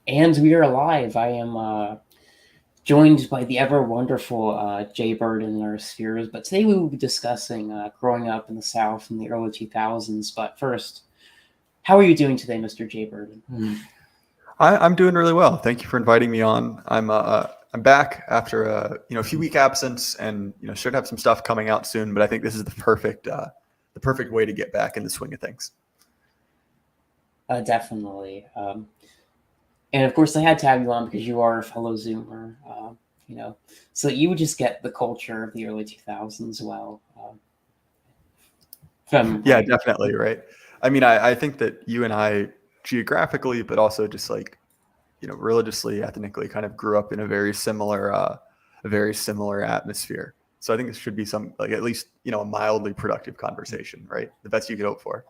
And we are live. I am joined by the ever wonderful J.Burden in our spheres, but today we will be discussing growing up in the South in the early 2000s. But first, how are you doing today, Mr. J.Burden? I'm doing really well. Thank you for inviting me on. I'm back after a few week absence, and should have some stuff coming out soon. But I think this is the perfect way to get back in the swing of things. Definitely. And of course, I had to have you on because you are a fellow Zoomer, you know, so that you would just get the culture of the early 2000s well. From Yeah, like, definitely, right. I mean, I think that you and I geographically, but also just like religiously, ethnically, kind of grew up in a very similar atmosphere. So I think this should be some like at least a mildly productive conversation, right? The best you could hope for.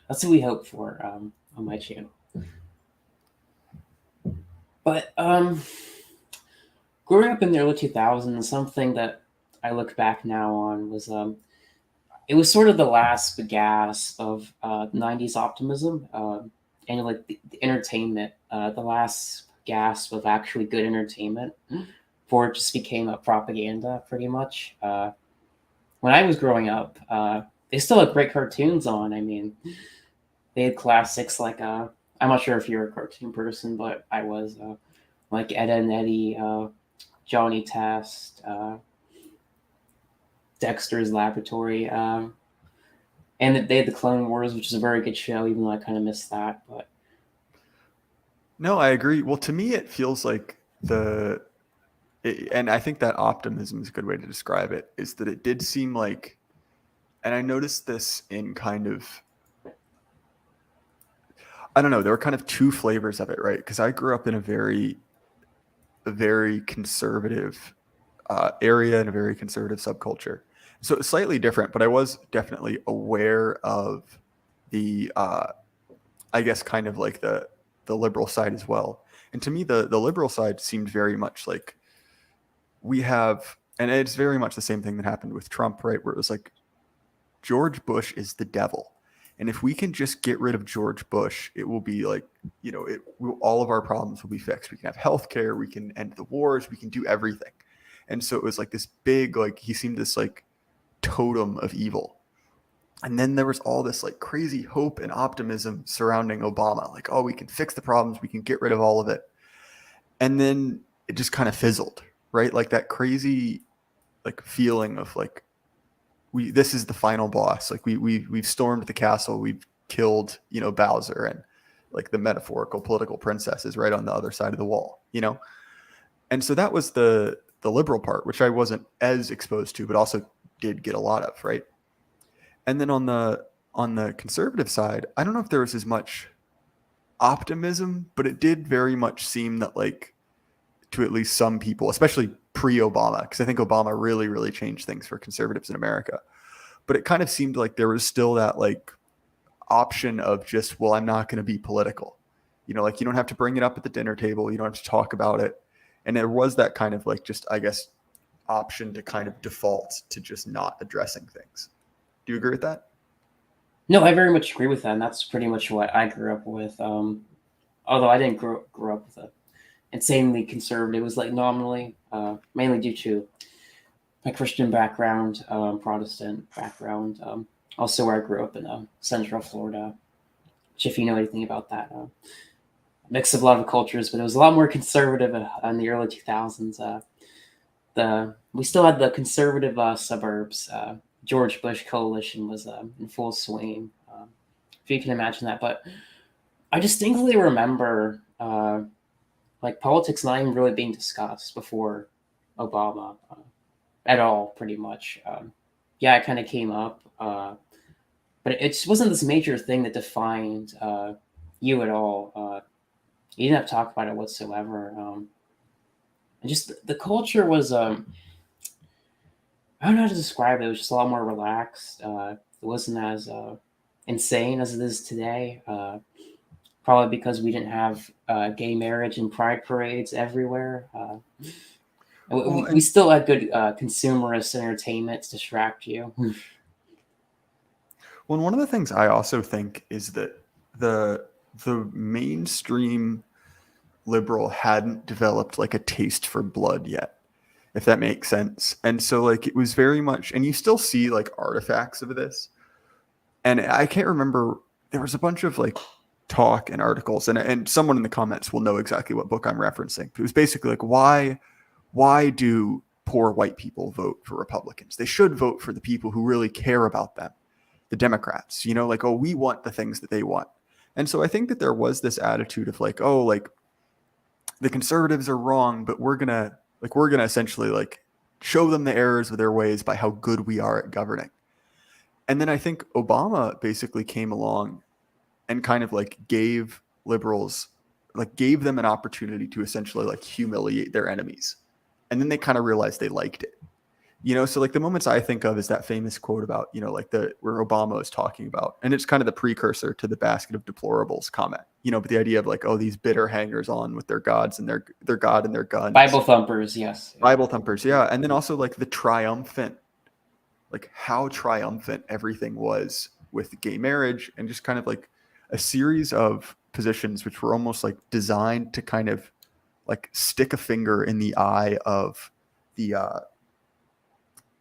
that's what we hope for on my channel. But growing up in the early 2000s, something that I look back now on was it was sort of the last gasp of 90s optimism and like the entertainment, the last gasp of actually good entertainment before it just became a propaganda pretty much. When I was growing up, they still had great cartoons on. I mean, they had classics like I'm not sure if you're a cartoon person, but I was like Ed and Eddie, Johnny Test, Dexter's Laboratory, and they had the Clone Wars, which is a very good show, even though I kind of missed that. But No, I agree. Well, to me, it feels like and I think that optimism is a good way to describe it, is that it did seem like, and I noticed this in kind of, I don't know, there were kind of two flavors of it, right? Because I grew up in a very conservative area and a very conservative subculture. So it's slightly different, but I was definitely aware of the I guess kind of like the liberal side as well. And to me, the liberal side seemed very much like we have, and it's very much the same thing that happened with Trump, right? Where it was like George Bush is the devil. And if we can just get rid of George Bush, it will be like, all of our problems will be fixed. We can have healthcare, we can end the wars, we can do everything. And so it was like this big, like, he seemed this like totem of evil. And then there was all this like crazy hope and optimism surrounding Obama. Like, oh, we can fix the problems, we can get rid of all of it. And then it just kind of fizzled, right? Like that crazy like feeling of like, this is the final boss. Like we've stormed the castle, we've killed, Bowser and like the metaphorical political princess is right on the other side of the wall. And so that was the liberal part, which I wasn't as exposed to, but also did get a lot of, right? And then on the conservative side, I don't know if there was as much optimism, but it did very much seem that like to at least some people, especially pre-Obama, because I think Obama really, really changed things for conservatives in America. But it kind of seemed like there was still that like option of just, well, I'm not going to be political. Like you don't have to bring it up at the dinner table. You don't have to talk about it. And there was that kind of like just, I guess, option to kind of default to just not addressing things. Do you agree with that? no, I very much agree with that, and that's pretty much what I grew up with. Although I didn't grow up with a insanely conservative, it was like nominally, mainly due to my Christian background, Protestant background. Also, where I grew up in Central Florida, which, if you know anything about that, mix of a lot of cultures, but it was a lot more conservative in the early 2000s. The we still had the conservative suburbs. George Bush coalition was in full swing, if you can imagine that. But I distinctly remember like politics not even really being discussed before Obama at all, pretty much. Yeah, it kind of came up, but it just wasn't this major thing that defined you at all. You didn't have to talk about it whatsoever. And just the culture was I don't know how to describe it. It was just a lot more relaxed. It wasn't as insane as it is today. Probably because we didn't have gay marriage and pride parades everywhere. Well, We and still had good consumerist entertainment to distract you. one of the things I also think is that the the mainstream liberal hadn't developed like a taste for blood yet, if that makes sense. And so like it was very much, and you still see like artifacts of this. And I can't remember, there was a bunch of like talk and articles, and someone in the comments will know exactly what book I'm referencing. It was basically like, why do poor white people vote for Republicans? They should vote for the people who really care about them, the Democrats, you know, like, oh, we want the things that they want. And so I think that there was this attitude of like, oh, like the conservatives are wrong, but we're gonna essentially like show them the errors of their ways by how good we are at governing. And then I think Obama basically came along and kind of like gave liberals, like gave them an opportunity to essentially like humiliate their enemies. And then they kind of realized they liked it. You know, so like the moments I think of is that famous quote about, you know, like where Obama is talking about, and it's kind of the precursor to the basket of deplorables comment, you know, but the idea of like, oh, these bitter hangers on with their gods and their God and their guns. Bible thumpers, yes. Bible thumpers, yeah. And then also like the triumphant, like how triumphant everything was with gay marriage, and just kind of like a series of positions which were almost like designed to kind of like stick a finger in the eye of the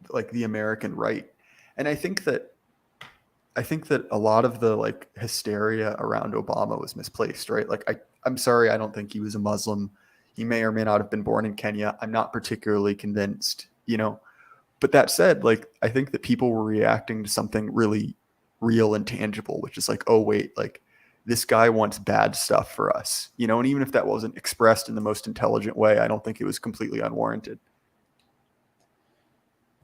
like the American right. And I think that a lot of the like hysteria around Obama was misplaced, right? Like I'm sorry, I don't think he was a Muslim. He may or may not have been born in Kenya. I'm not particularly convinced, you know. But that said, like I think that people were reacting to something really real and tangible, which is like, oh wait, like this guy wants bad stuff for us, you know. And even if that wasn't expressed in the most intelligent way, I don't think it was completely unwarranted.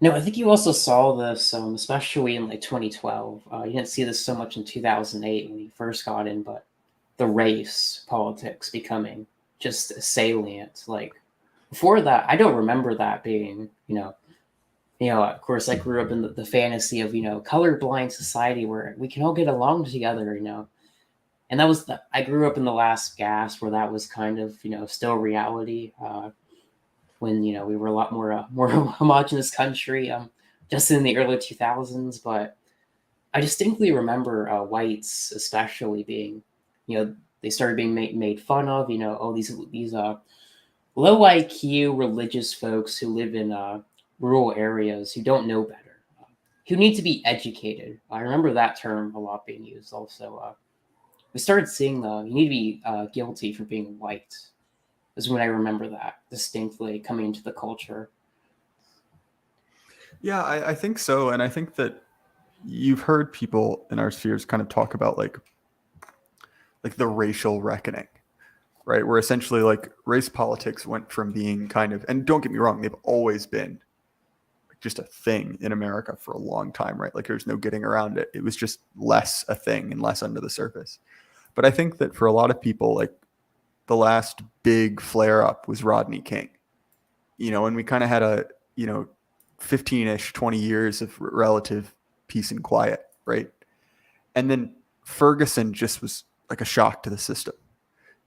No, I think you also saw this, especially in like 2012. You didn't see this so much in 2008 when he first got in, but the race politics becoming just salient. Like before that, I don't remember that being, of course, I grew up in the fantasy of, colorblind society where we can all get along together, and that was I grew up in the last gasp where that was kind of, still reality. When we were a lot more homogenous country, just in the early 2000s. But I distinctly remember whites, especially being, they started being made fun of. Oh, these low IQ religious folks who live in rural areas who don't know better, who need to be educated. I remember that term a lot being used. Also, we started seeing you need to be guilty for being white. Is when I remember that distinctly coming into the culture. Yeah, I think so. And I think that you've heard people in our spheres kind of talk about like the racial reckoning, right? Where essentially like race politics went from being kind of, and don't get me wrong, they've always been just a thing in America for a long time, right? Like there's no getting around it. It was just less a thing and less under the surface. But I think that for a lot of people, like the last big flare up was Rodney King, and we kind of had a, 15-ish, 20 years of relative peace and quiet, right? And then Ferguson just was like a shock to the system,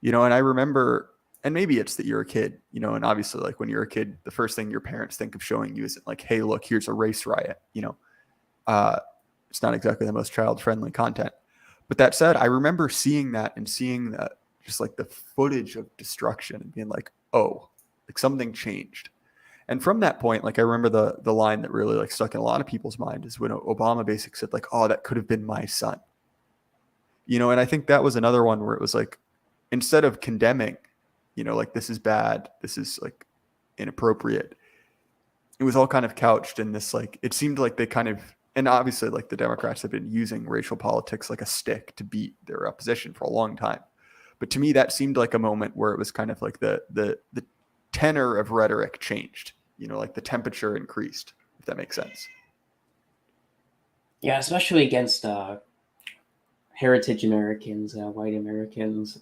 and I remember, and maybe it's that you're a kid, and obviously like when you're a kid, the first thing your parents think of showing you isn't like, hey, look, here's a race riot, it's not exactly the most child friendly content. But that said, I remember seeing that and seeing that just like the footage of destruction and being like, oh, like something changed. And from that point, like I remember the line that really like stuck in a lot of people's mind is when Obama basically said like, oh, that could have been my son. And I think that was another one where it was like, instead of condemning, like this is bad, this is like inappropriate, it was all kind of couched in this, like, it seemed like they kind of, and obviously like the Democrats have been using racial politics like a stick to beat their opposition for a long time. But to me, that seemed like a moment where it was kind of like the tenor of rhetoric changed, like the temperature increased, if that makes sense. Yeah, especially against heritage Americans, white Americans.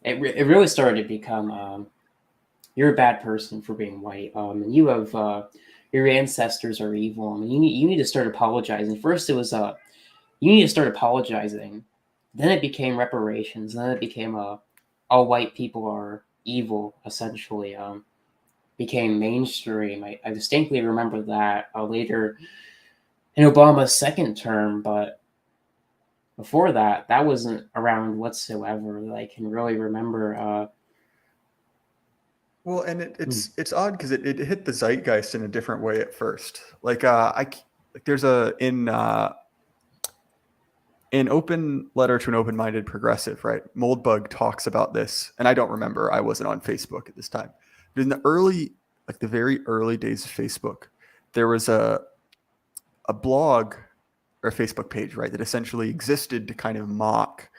It really started to become you're a bad person for being white. And you have your ancestors are evil. I mean, you need to start apologizing. First, it was you need to start apologizing. Then it became reparations. Then it became all white people are evil. Essentially, became mainstream. I distinctly remember that later in Obama's second term. But before that, that wasn't around whatsoever that I can really remember. Well, and Hmm. it's odd because it hit the zeitgeist in a different way at first. Like like there's a in Open Letter to an Open-Minded Progressive, right? Moldbug talks about this, and I don't remember. I wasn't on Facebook at this time. But in the early, like the very early days of Facebook, there was a blog or a Facebook page, right, that essentially existed to kind of mock.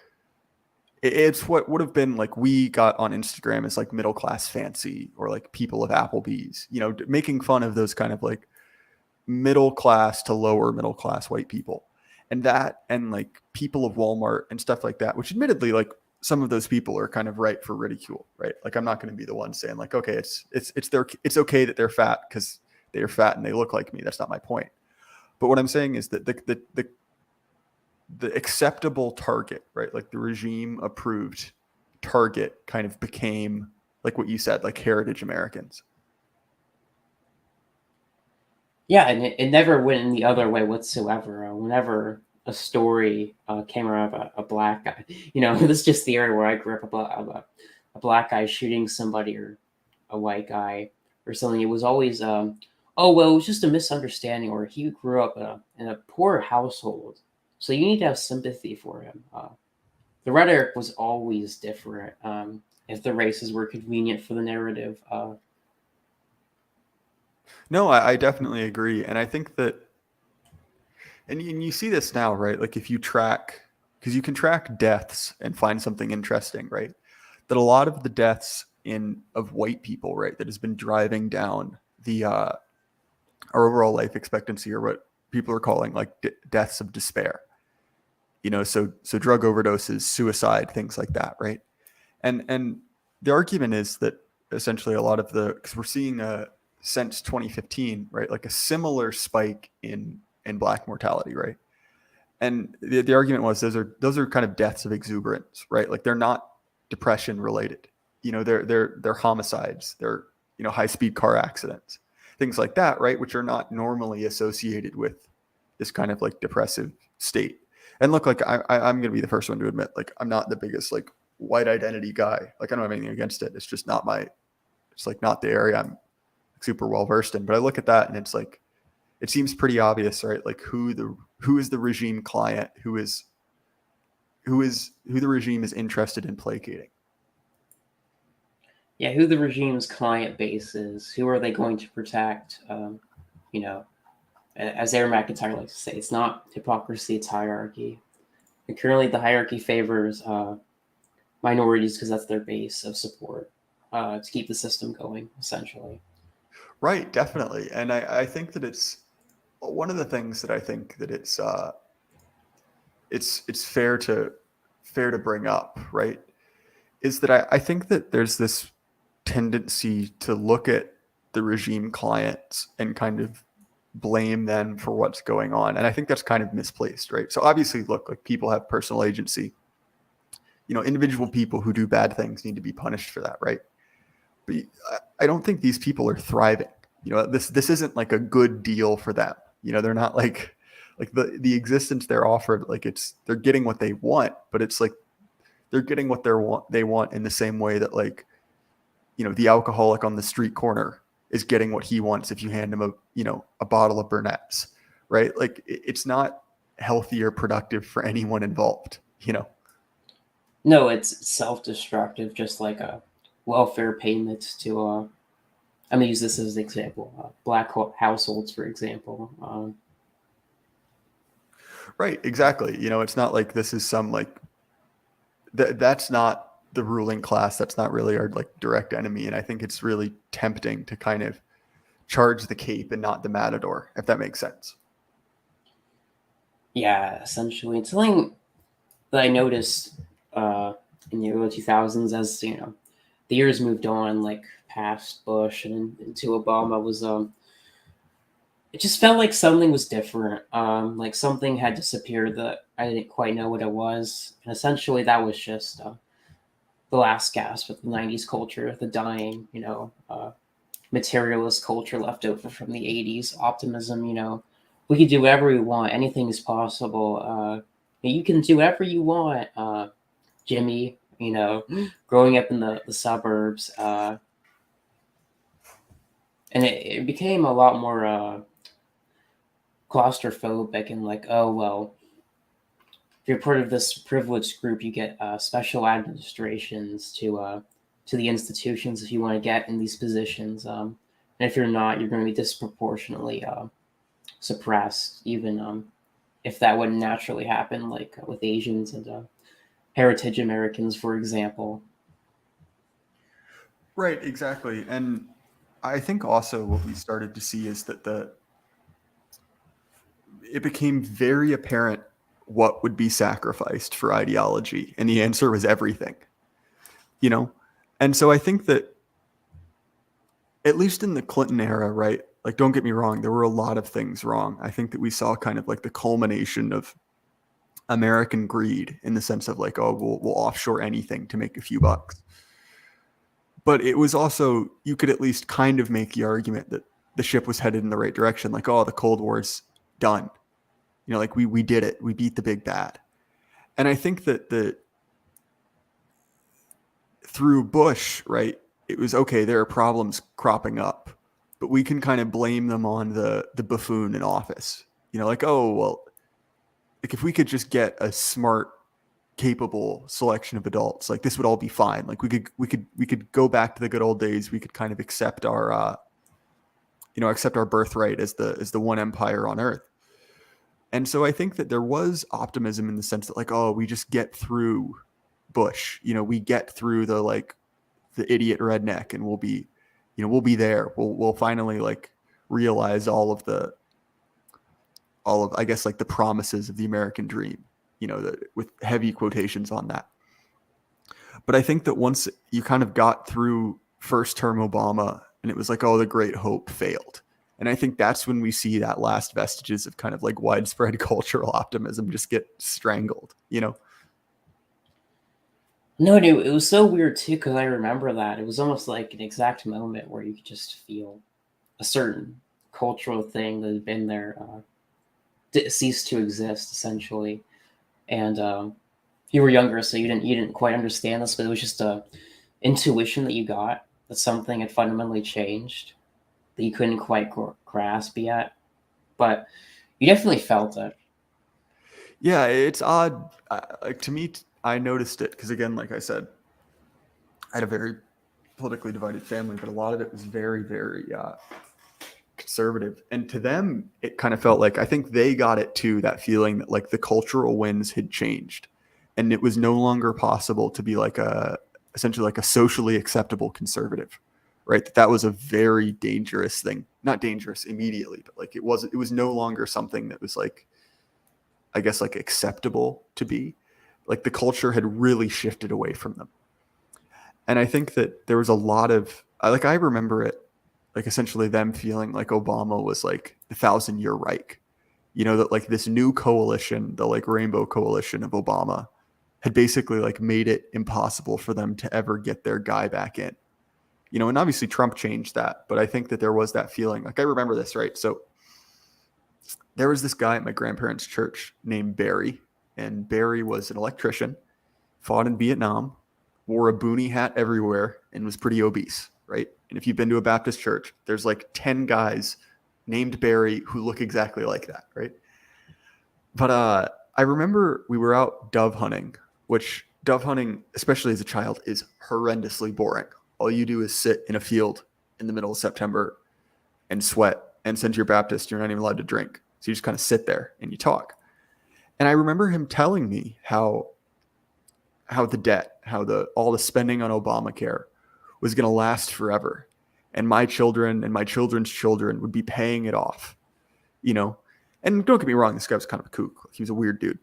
It's what would have been like we got on Instagram as like middle class fancy or like people of Applebee's, making fun of those kind of like middle class to lower middle class white people. And like people of Walmart and stuff like that, which admittedly, like some of those people are kind of ripe for ridicule, right? Like I'm not going to be the one saying like, okay, it's okay that they're fat because they are fat and they look like me. That's not my point. But what I'm saying is that the acceptable target, right? Like the regime approved target kind of became like what you said, like heritage Americans. Yeah, and it never went in the other way whatsoever. Whenever a story came around about a black guy, this is just the area where I grew up, about a black guy shooting somebody or a white guy or something. It was always, oh, well, it was just a misunderstanding, or he grew up in a poor household. So you need to have sympathy for him. The rhetoric was always different if the races were convenient for the narrative. No, I definitely agree. And I think that, and you see this now, right? Like if you track, because you can track deaths and find something interesting, right? That a lot of the deaths of white people, right, that has been driving down our overall life expectancy, or what people are calling like deaths of despair. So drug overdoses, suicide, things like that, right? And the argument is that essentially a lot of because we're seeing since 2015, right, like a similar spike in black mortality, right? And the argument was those are kind of deaths of exuberance, right? Like they're not depression related. They're homicides, they're high speed car accidents, things like that, right? Which are not normally associated with this kind of like depressive state. And look, like I'm going to be the first one to admit, like I'm not the biggest like white identity guy. Like I don't have anything against it. It's just not it's like not the area I'm super well versed in. But I look at that and it's like, it seems pretty obvious, right? Like who is the regime client, who the regime is interested in placating. Yeah, who the regime's client base is, who are they going to protect? As Aaron McIntyre likes to say, it's not hypocrisy, it's hierarchy. And currently, the hierarchy favors minorities because that's their base of support to keep the system going, essentially. Right, definitely. And I think that it's one of the things that I think that it's fair to bring up, right? Is that I think that there's this tendency to look at the regime clients and kind of blame them for what's going on. And I think that's kind of misplaced, right? So obviously, look, like people have personal agency. Individual people who do bad things need to be punished for that, right? But I don't think these people are thriving. This isn't like a good deal for them. They're not like the existence they're offered, like they're getting what they want, but it's like they're getting what they want in the same way that like the alcoholic on the street corner is getting what he wants if you hand him a bottle of Burnett's, right? Like it's not healthy or productive for anyone involved. No, it's self-destructive, just like a welfare payment to. I'm gonna use this as an example. Black households, for example. Right, exactly. It's not like this is some like that's not the ruling class. That's not really our like direct enemy. And I think it's really tempting to kind of charge the cape and not the matador, if that makes sense. Yeah, essentially, it's something that I noticed in the early 2000s as the years moved on, like past Bush and into Obama, was it just felt like something was different. Like something had disappeared that I didn't quite know what it was, and essentially that was just the last gasp of the '90s culture, the dying, materialist culture left over from the '80s. Optimism, we can do whatever we want, anything is possible. You can do whatever you want, Jimmy. Growing up in the suburbs, and it became a lot more claustrophobic and like, oh well, if you're part of this privileged group, you get special administrations to the institutions if you want to get in these positions. And if you're not, you're going to be disproportionately suppressed, even if that wouldn't naturally happen, like with Asians and heritage Americans, for example. Right, exactly. And I think also what we started to see is that it became very apparent what would be sacrificed for ideology, and the answer was everything. You know, and so I think that at least in the Clinton era, right? Like, don't get me wrong, there were a lot of things wrong. I think that we saw kind of like the culmination of American greed in the sense of like, oh, we'll offshore anything to make a few bucks. But it was also, you could at least kind of make the argument that the ship was headed in the right direction. Like, oh, the Cold War's done. Like we did it. We beat the big bad. And I think that through Bush, right, it was okay, there are problems cropping up, but we can kind of blame them on the buffoon in office. Like, oh, well, like if we could just get a smart, capable selection of adults, like this would all be fine. Like we could go back to the good old days. We could kind of accept our accept our birthright as the one empire on earth. And so I think that there was optimism in the sense that like, oh, we just get through Bush, we get through the idiot redneck, and we'll be there. We'll finally like realize all of I guess like the promises of the American dream, with heavy quotations on that. But I think that once you kind of got through first term Obama, and it was like, oh, the great hope failed. And I think that's when we see that last vestiges of kind of like widespread cultural optimism just get strangled. No, dude, it was so weird too because I remember that it was almost like an exact moment where you could just feel a certain cultural thing that had been there cease to exist essentially. And you were younger, so you didn't quite understand this, but it was just a intuition that you got that something had fundamentally changed that you couldn't quite grasp yet, but you definitely felt it. Yeah, it's odd. Like to me, I noticed it because again, like I said, I had a very politically divided family, but a lot of it was very, very conservative. And to them, it kind of felt like I think they got it too, that feeling that like the cultural winds had changed, and it was no longer possible to be like essentially like a socially acceptable conservative, right? That was a very dangerous thing. Not dangerous immediately, but like it was no longer something that was like, I guess, like acceptable to be. Like the culture had really shifted away from them. And I think that there was a lot of like I remember it like essentially them feeling like Obama was like the 1,000-year Reich. That like this new coalition, the like rainbow coalition of Obama, had basically like made it impossible for them to ever get their guy back in. And obviously Trump changed that, but I think that there was that feeling. Like I remember this, right? So there was this guy at my grandparents' church named Barry, and Barry was an electrician, fought in Vietnam, wore a boonie hat everywhere, and was pretty obese, right? And if you've been to a Baptist church, there's like 10 guys named Barry who look exactly like that, right? But I remember we were out dove hunting, which dove hunting, especially as a child, is horrendously boring. All you do is sit in a field in the middle of September and sweat. And since you're Baptist, you're not even allowed to drink. So you just kind of sit there and you talk. And I remember him telling me how the debt, how all the spending on Obamacare was going to last forever, and my children and my children's children would be paying it off. You know, and don't get me wrong, this guy was kind of a kook. He was a weird dude.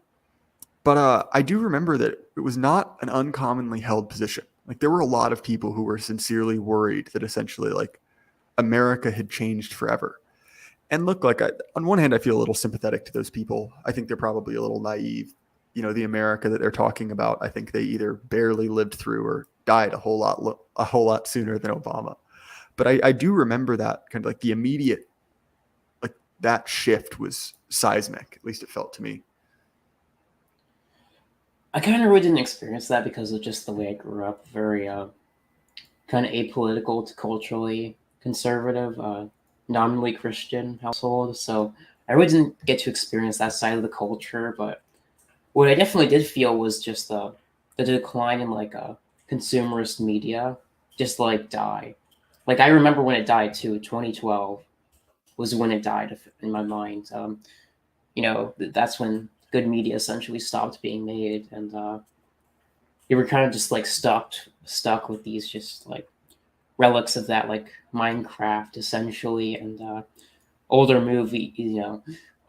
But I do remember that it was not an uncommonly held position. Like there were a lot of people who were sincerely worried that essentially like America had changed forever. And look, like on one hand, I feel a little sympathetic to those people. I think they're probably a little naive. The America that they're talking about, I think they either barely lived through or died a whole lot sooner than Obama. But I do remember that kind of like the immediate, like that shift was seismic. At least it felt to me. I kind of really didn't experience that because of just the way I grew up. Very kind of apolitical to culturally conservative, nominally Christian household. So I really didn't get to experience that side of the culture. But what I definitely did feel was just the decline in like consumerist media just like die. Like I remember when it died too. 2012 was when it died in my mind. That's when good media essentially stopped being made, and you were kind of just like stuck with these just like relics of that, like Minecraft essentially, and older movie,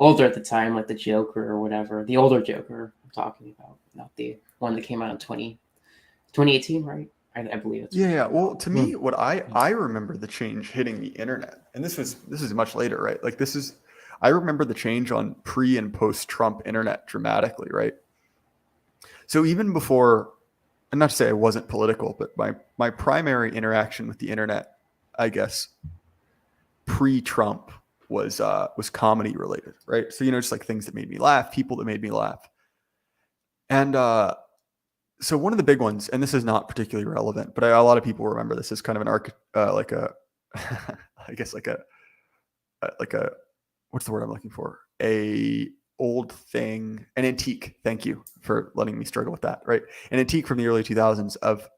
older at the time, like the Joker or whatever, the older Joker I'm talking about, not the one that came out in 2018, right? I believe it's Yeah, yeah. Well, to Hmm. me, what I remember the change hitting the internet, and this is much later, right? Like this is, I remember the change on pre and post Trump internet dramatically, right? So even before, and not to say I wasn't political, but my primary interaction with the internet, I guess, pre Trump was comedy related, right? So just like things that made me laugh, people that made me laugh, and so one of the big ones, and this is not particularly relevant, but a lot of people remember this as kind of an like a, I guess like a, what's the word I'm looking for? A old thing, an antique. Thank you for letting me struggle with that. Right, an antique from the early 2000s of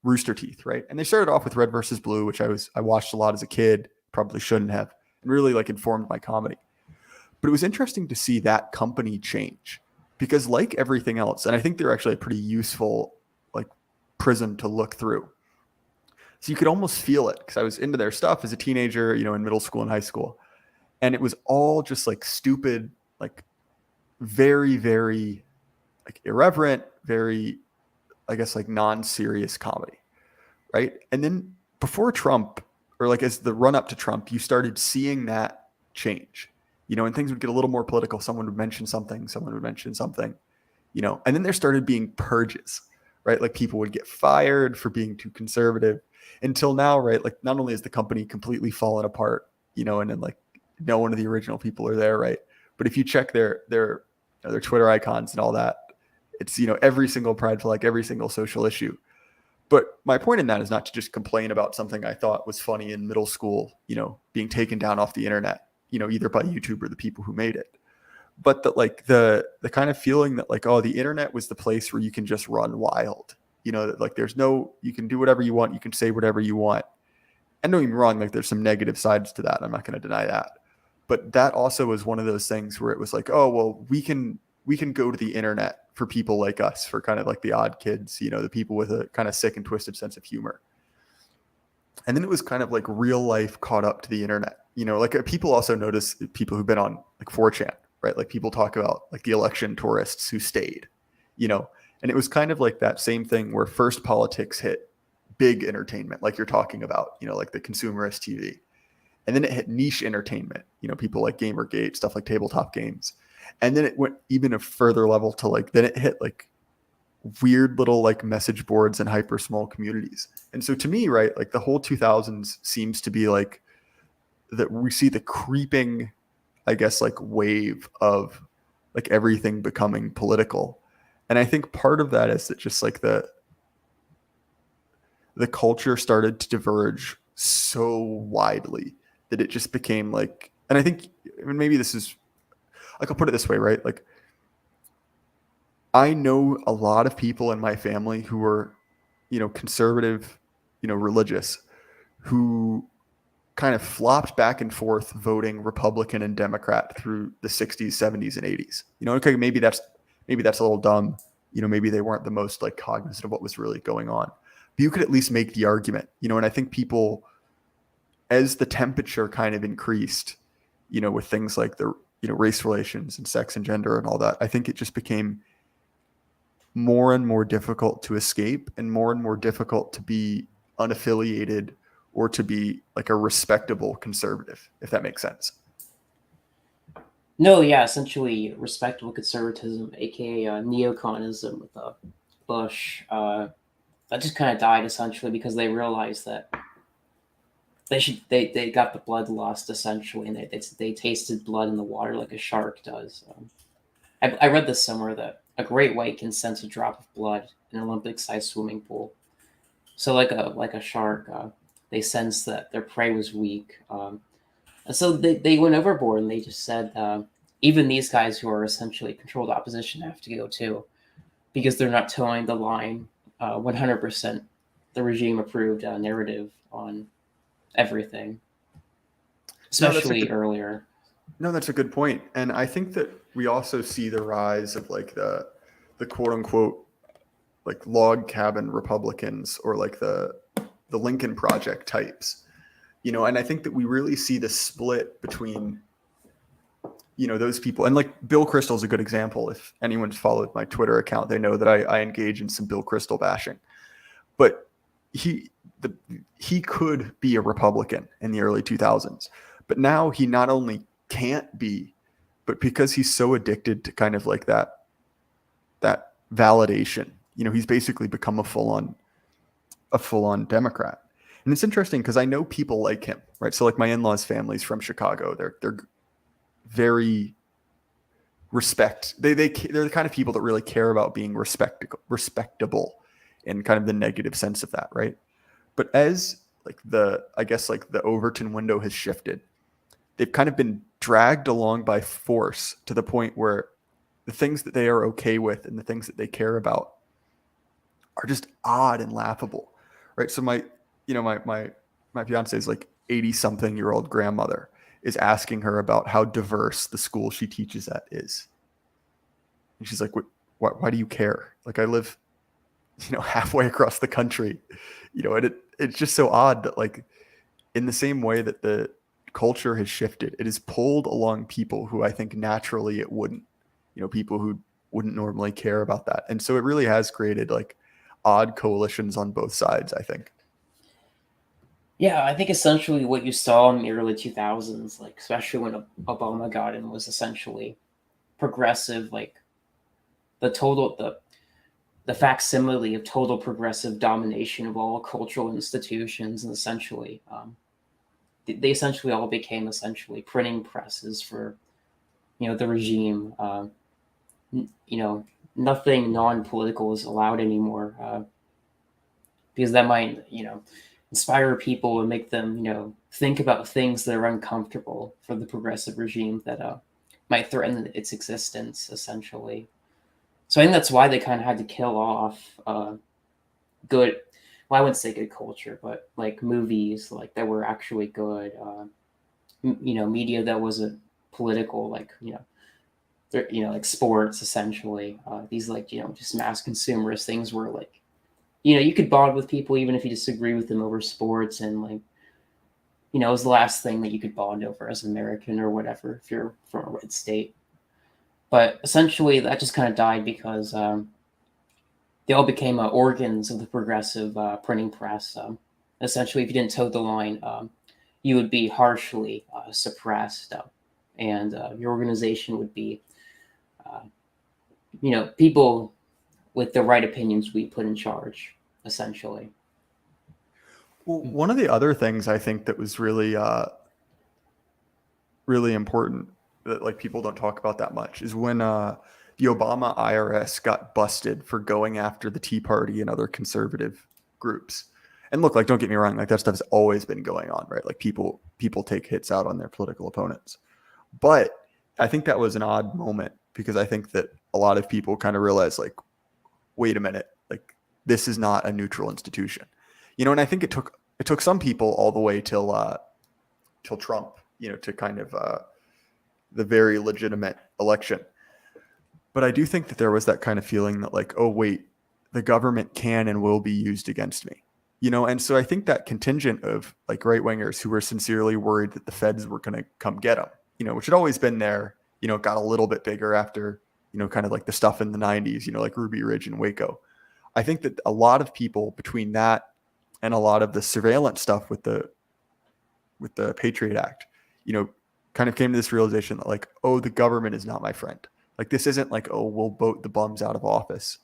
Rooster Teeth. Right, and they started off with Red versus Blue, which I watched a lot as a kid. Probably shouldn't have, and really like informed my comedy. But it was interesting to see that company change because, like everything else, and I think they're actually a pretty useful like prism to look through. So you could almost feel it because I was into their stuff as a teenager, in middle school and high school, and it was all just like stupid, like very, very like irreverent, very, I guess, like non-serious comedy, right? And then before Trump, or like as the run up to Trump, you started seeing that change, and things would get a little more political. Someone would mention something, and then there started being purges, right? Like people would get fired for being too conservative until now, right? Like not only is the company completely fallen apart, and then like no one of the original people are there, right? But if you check their Twitter icons and all that, it's every single pride flag, every single social issue. But my point in that is not to just complain about something I thought was funny in middle school, being taken down off the internet, either by YouTube or the people who made it. But that like the kind of feeling that like, oh, the internet was the place where you can just run wild, that like you can do whatever you want, you can say whatever you want. And don't get me wrong, like there's some negative sides to that. I'm not going to deny that. But that also was one of those things where it was like, oh, well, we can go to the internet for people like us, for kind of like the odd kids, the people with a kind of sick and twisted sense of humor. And then it was kind of like real life caught up to the internet. Like people also notice people who've been on like 4chan, right? Like people talk about like the election tourists who stayed, and it was kind of like that same thing where first politics hit big entertainment, like you're talking about, like the consumerist TV. And then it hit niche entertainment, people like Gamergate, stuff like tabletop games. And then it went even a further level to like, then it hit like weird little like message boards and hyper small communities. And so to me, right, like the whole 2000s seems to be like that we see the creeping, I guess, like wave of like everything becoming political. And I think part of that is that just like the culture started to diverge so widely that it just became like, and I think, I mean, maybe this is, like, I'll put it this way, right? Like, I know a lot of people in my family who are, conservative, religious, who kind of flopped back and forth voting Republican and Democrat through the 60s, 70s, and 80s. Okay, maybe that's a little dumb. Maybe they weren't the most like cognizant of what was really going on. But you could at least make the argument, and I think people, as the temperature kind of increased, with things like the race relations and sex and gender and all that, I think it just became more and more difficult to escape and more difficult to be unaffiliated or to be like a respectable conservative, if that makes sense. No, yeah, essentially respectable conservatism, aka neoconism with Bush. That just kind of died essentially because they realized that they got the bloodlust essentially, and they tasted blood in the water like a shark does. I read this somewhere that a great white can sense a drop of blood in an Olympic-sized swimming pool. So like a shark, they sensed that their prey was weak, and so they went overboard and they just said even these guys who are essentially controlled opposition have to go too because they're not towing the line 100% the regime approved narrative on everything, No, that's a especially good earlier. no, that's a good point. And I think that we also see the rise of like the quote unquote like log cabin Republicans or like the Lincoln Project types. And I think that we really see the split between those people. And like Bill Kristol's a good example. If anyone's followed my Twitter account, they know that I engage in some Bill Kristol bashing. But he he could be a Republican in the early 2000s, but now he not only can't be, but because he's so addicted to kind of like that validation, he's basically become a full on Democrat. And it's interesting because I know people like him, right? So like my in-laws' family's from Chicago. They're very they're the kind of people that really care about being respectable in kind of the negative sense of that, right? But as like I guess like the Overton window has shifted, they've kind of been dragged along by force to the point where the things that they are okay with and the things that they care about are just odd and laughable, right? So my fiance's like 80-something-year-old grandmother is asking her about how diverse the school she teaches at is. And she's like, why do you care? Like I live, halfway across the country, and it's just so odd that like in the same way that the culture has shifted, it has pulled along people who I think naturally it wouldn't, people who wouldn't normally care about that. And so it really has created like odd coalitions on both sides, I think. Yeah, I think essentially what you saw in the early 2000s, like especially when Obama got in, was essentially progressive, like the facsimile of total progressive domination of all cultural institutions, and essentially they essentially all became essentially printing presses for the regime. Nothing non-political is allowed anymore because that might inspire people and make them think about things that are uncomfortable for the progressive regime that might threaten its existence essentially. So I think that's why they kind of had to kill off good. Well, I wouldn't say good culture, but like movies like that were actually good. Media that wasn't political, like like sports essentially. These like just mass consumerist things where like you could bond with people even if you disagree with them over sports, and like it was the last thing that you could bond over as an American or whatever if you're from a red state. But essentially, that just kind of died because they all became organs of the progressive printing press. Essentially, if you didn't toe the line, you would be harshly suppressed, and your organization would be, people with the right opinions would be put in charge, essentially. Well, one of the other things I think that was really, really important that like people don't talk about that much is when the Obama IRS got busted for going after the Tea Party and other conservative groups. And look, like don't get me wrong, like that stuff has always been going on, right? Like people take hits out on their political opponents. But I think that was an odd moment because I think that a lot of people kind of realized like, wait a minute, like this is not a neutral institution. And I think it took some people all the way till Trump, to kind of the very legitimate election. But I do think that there was that kind of feeling that like, oh wait, the government can and will be used against me. And so I think that contingent of like right wingers who were sincerely worried that the feds were going to come get them, which had always been there, got a little bit bigger after, kind of like the stuff in the 90s, like Ruby Ridge and Waco. I think that a lot of people between that and a lot of the surveillance stuff with the Patriot Act, kind of came to this realization that like, oh, the government is not my friend. Like this isn't like, oh, we'll vote the bums out of office,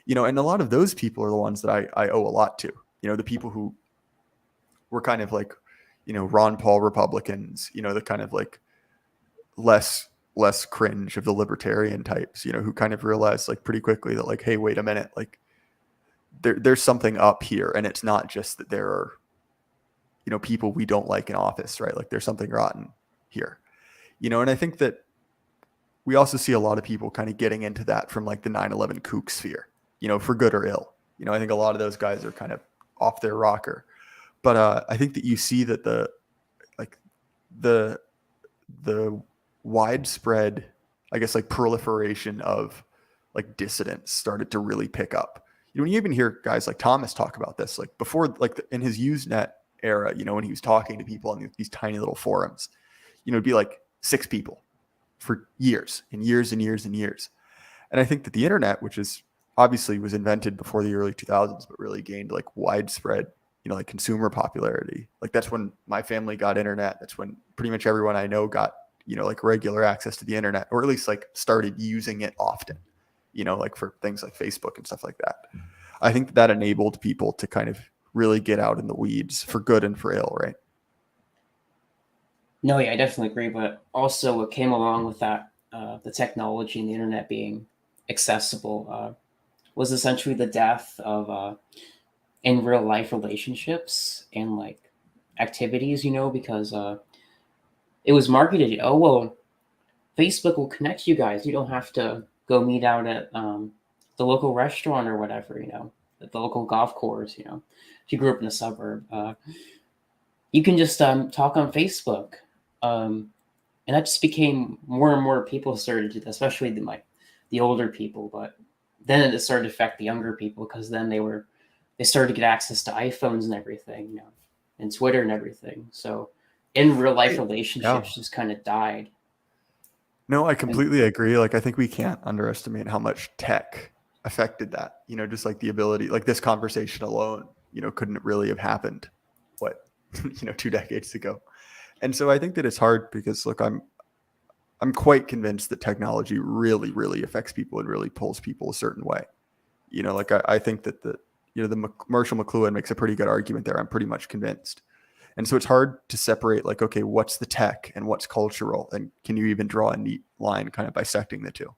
and a lot of those people are the ones that I owe a lot to, the people who were kind of like, Ron Paul Republicans, the kind of like less less cringe of the libertarian types, who kind of realized like pretty quickly that like, hey, wait a minute, like there's something up here, and it's not just that there are, people we don't like in office, right? Like there's something rotten here, and I think that we also see a lot of people kind of getting into that from like the 9/11 kook sphere, for good or ill. I think a lot of those guys are kind of off their rocker, but I think that you see that like the the widespread, I guess, like proliferation of like dissidents started to really pick up. When you even hear guys like Thomas talk about this, like before, like in his Usenet era, when he was talking to people on these tiny little forums, it'd be like 6 people for years and years and years and years. And I think that the internet, which is obviously was invented before the early 2000s, but really gained like widespread, like consumer popularity. Like that's when my family got internet. That's when pretty much everyone I know got, like regular access to the internet, or at least like started using it often, like for things like Facebook and stuff like that. I think that enabled people to kind of really get out in the weeds for good and for ill, right? No, yeah, I definitely agree. But also, what came along with that, the technology and the internet being accessible, was essentially the death of in real life relationships and like activities. Because it was marketed. Oh well, Facebook will connect you guys. You don't have to go meet out at the local restaurant or whatever. At the local golf course. If you grew up in a suburb, you can just talk on Facebook. And that just became more and more people started to, especially the older people. But then it started to affect the younger people because then they started to get access to iPhones and everything, and Twitter and everything. So in real life Yeah. relationships just kind of died. No, I And completely agree. Like, I think we can't underestimate how much tech affected that. Just like the ability, like this conversation alone, couldn't really have happened, what, 2 decades ago. And so I think that it's hard because, look, I'm quite convinced that technology really, really affects people and really pulls people a certain way. Like I think that the Marshall McLuhan makes a pretty good argument there. I'm pretty much convinced. And so it's hard to separate like, okay, what's the tech and what's cultural? And can you even draw a neat line kind of bisecting the two?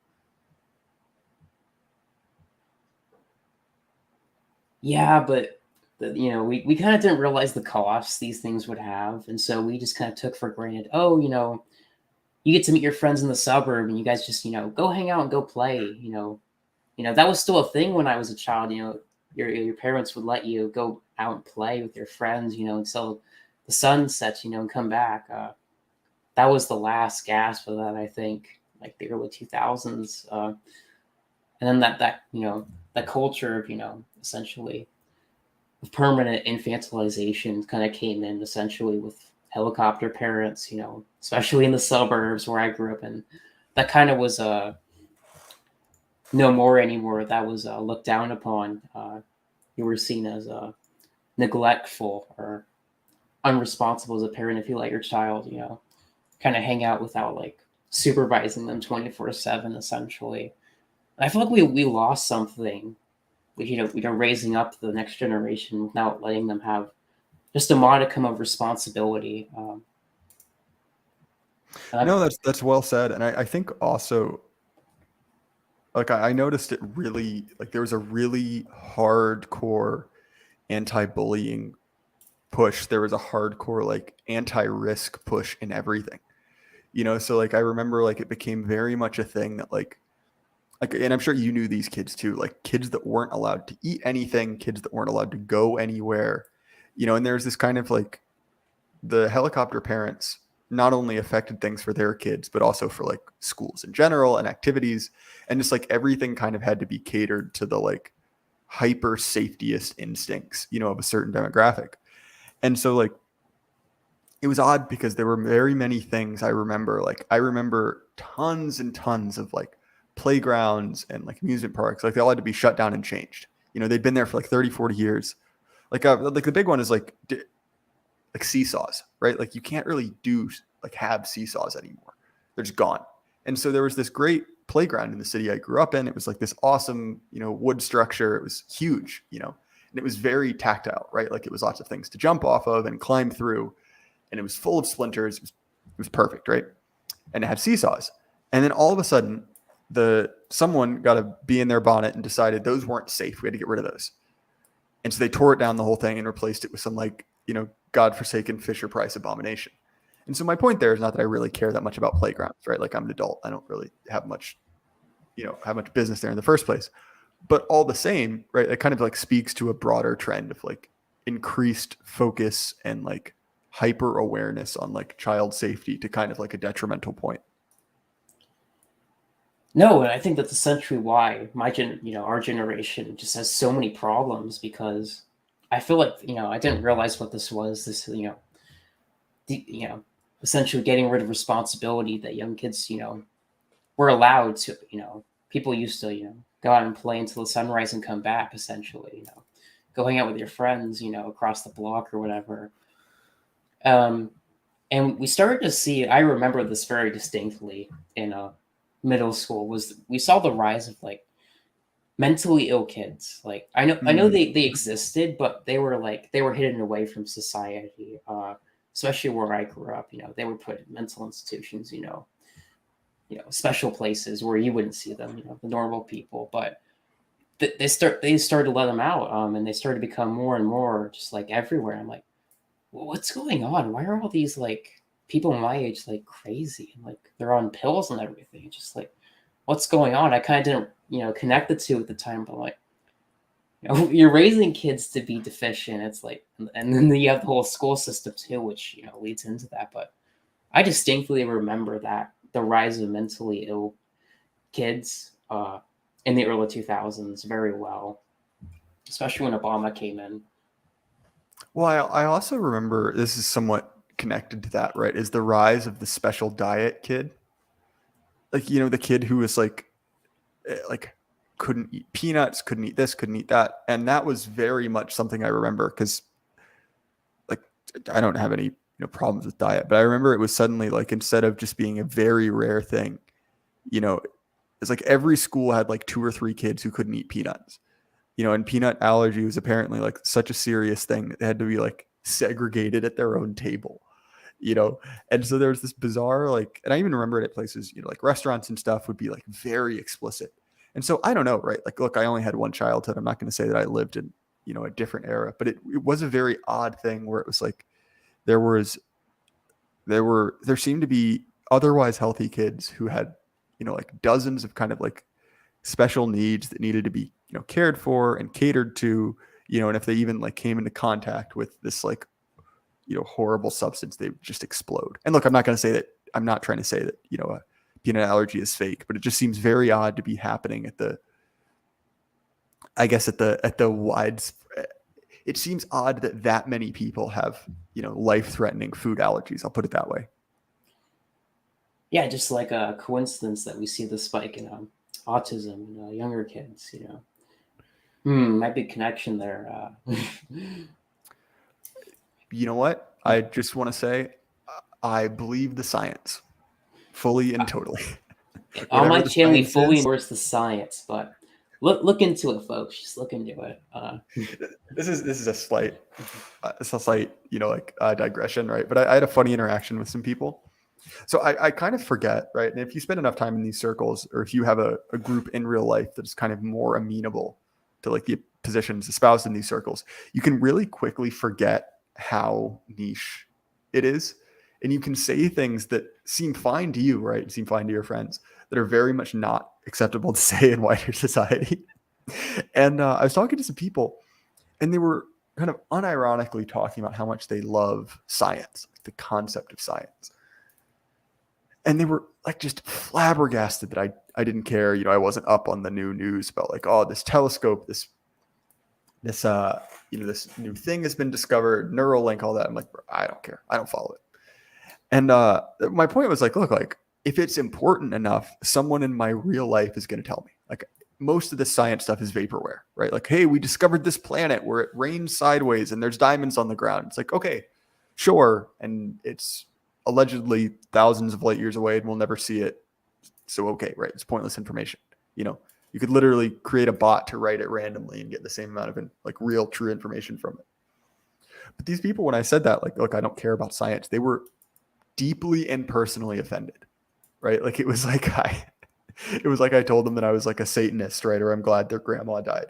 yeah, but we kind of didn't realize the costs these things would have, and so we just kind of took for granted. Oh, you get to meet your friends in the suburb, and you guys just go hang out and go play. That was still a thing when I was a child. Your parents would let you go out and play with your friends. Until the sun sets. And come back. That was the last gasp of that. I think like the early 2000s, and then that culture of essentially of permanent infantilization kind of came in essentially with helicopter parents. Especially in the suburbs where I grew up, and that kind of was no more anymore. That was looked down upon. You were seen as neglectful or unresponsible as a parent if you let your child, kind of hang out without like supervising them 24/7, essentially. And I feel like we lost something with raising up the next generation without letting them have just a modicum of responsibility. No, that's well said. And I think also, like I noticed it really, like there was a really hardcore anti-bullying push. There was a hardcore like anti-risk push in everything. So like I remember like it became very much a thing that like, and I'm sure you knew these kids too, like kids that weren't allowed to eat anything, kids that weren't allowed to go anywhere, and there's this kind of like the helicopter parents not only affected things for their kids, but also for like schools in general and activities. And just like everything kind of had to be catered to the like hyper safetyist instincts, of a certain demographic. And so like, it was odd because there were very many things I remember. Like I remember tons and tons of like playgrounds and like amusement parks. Like they all had to be shut down and changed. They'd been there for like 30, 40 years. Like the big one is like seesaws, right? Like you can't really have seesaws anymore. They're just gone. And so there was this great playground in the city I grew up in. It was like this awesome, wood structure. It was huge, and it was very tactile, right? Like it was lots of things to jump off of and climb through. And it was full of splinters. It was perfect, right? And it had seesaws. And then all of a sudden, someone got a bee in their bonnet and decided those weren't safe. We had to get rid of those. And so they tore it down the whole thing and replaced it with some godforsaken Fisher Price abomination. And so my point there is not that I really care that much about playgrounds, right? Like I'm an adult. I don't really have much business there in the first place. But all the same, right, it kind of like speaks to a broader trend of like increased focus and like hyper awareness on like child safety to kind of like a detrimental point. No, and I think that's essentially why our generation just has so many problems, because I feel like I didn't realize what this was. This essentially getting rid of responsibility that young kids were allowed to. People used to go out and play until the sunrise and come back. Essentially, go hang out with your friends across the block or whatever. And we started to see. I remember this very distinctly in middle school. We saw the rise of like mentally ill kids. Like I know they existed, but they were hidden away from society. Especially where I grew up, they were put in mental institutions, special places where you wouldn't see them, the normal people. But they started to let them out, and they started to become more and more just like everywhere. I'm like, well, what's going on? Why are all these like people my age like crazy and like they're on pills and everything? Just like, what's going on? I kind of didn't connect the two at the time, but like, you're raising kids to be deficient. It's like, and then you have the whole school system too, which leads into that. But I distinctly remember that the rise of mentally ill kids in the early 2000s very well, especially when Obama came in. Well, I also remember, this is somewhat connected to that, right? Is the rise of the special diet kid. Like, the kid who was like couldn't eat peanuts, couldn't eat this, couldn't eat that. And that was very much something I remember, because like I don't have any problems with diet, but I remember it was suddenly like, instead of just being a very rare thing, it's like every school had like 2 or 3 kids who couldn't eat peanuts. And peanut allergy was apparently like such a serious thing that they had to be like segregated at their own table. And so there's this bizarre, like, and I even remember it at places, like restaurants and stuff would be like very explicit. And so I don't know, right? Like, look, I only had one childhood. I'm not going to say that I lived in, a different era, but it was a very odd thing where it was like, there seemed to be otherwise healthy kids who had, like dozens of kind of like special needs that needed to be, cared for and catered to, and if they even like came into contact with this like, horrible substance, they would just explode. And look, I'm not trying to say that, a peanut allergy is fake, but it just seems very odd to be happening at the widespread. It seems odd that many people have, life-threatening food allergies. I'll put it that way. Yeah, just like a coincidence that we see the spike in autism in younger kids. Might be a connection there. You know what? I just want to say, I believe the science fully and totally. On my The channel, we science fully is, endorse the science, but look into it, folks. Just look into it. this is a slight, digression, right? But I had a funny interaction with some people. So I kind of forget, right? And if you spend enough time in these circles, or if you have a group in real life that is kind of more amenable to like the positions espoused in these circles, you can really quickly forget how niche it is. And you can say things that seem fine to you, right? Seem fine to your friends, that are very much not acceptable to say in wider society. And I was talking to some people, and they were kind of unironically talking about how much they love science, the concept of science. And they were like just flabbergasted that I didn't care. I wasn't up on the new news about like, oh, this telescope, this new thing has been discovered, Neuralink, all that. I'm like, I don't care. I don't follow it. And my point was like, look, like if it's important enough, someone in my real life is going to tell me. Like most of the science stuff is vaporware, right? Like, hey, we discovered this planet where it rains sideways and there's diamonds on the ground. It's like, okay, sure. And it's allegedly thousands of light years away and we'll never see it. So, okay, right. It's pointless information. You could literally create a bot to write it randomly and get the same amount of like real true information from it. But these people, when I said that, like, look, I don't care about science, they were deeply and personally offended. right? Like it was like I told them that I was like a Satanist, right? Or I'm glad their grandma died.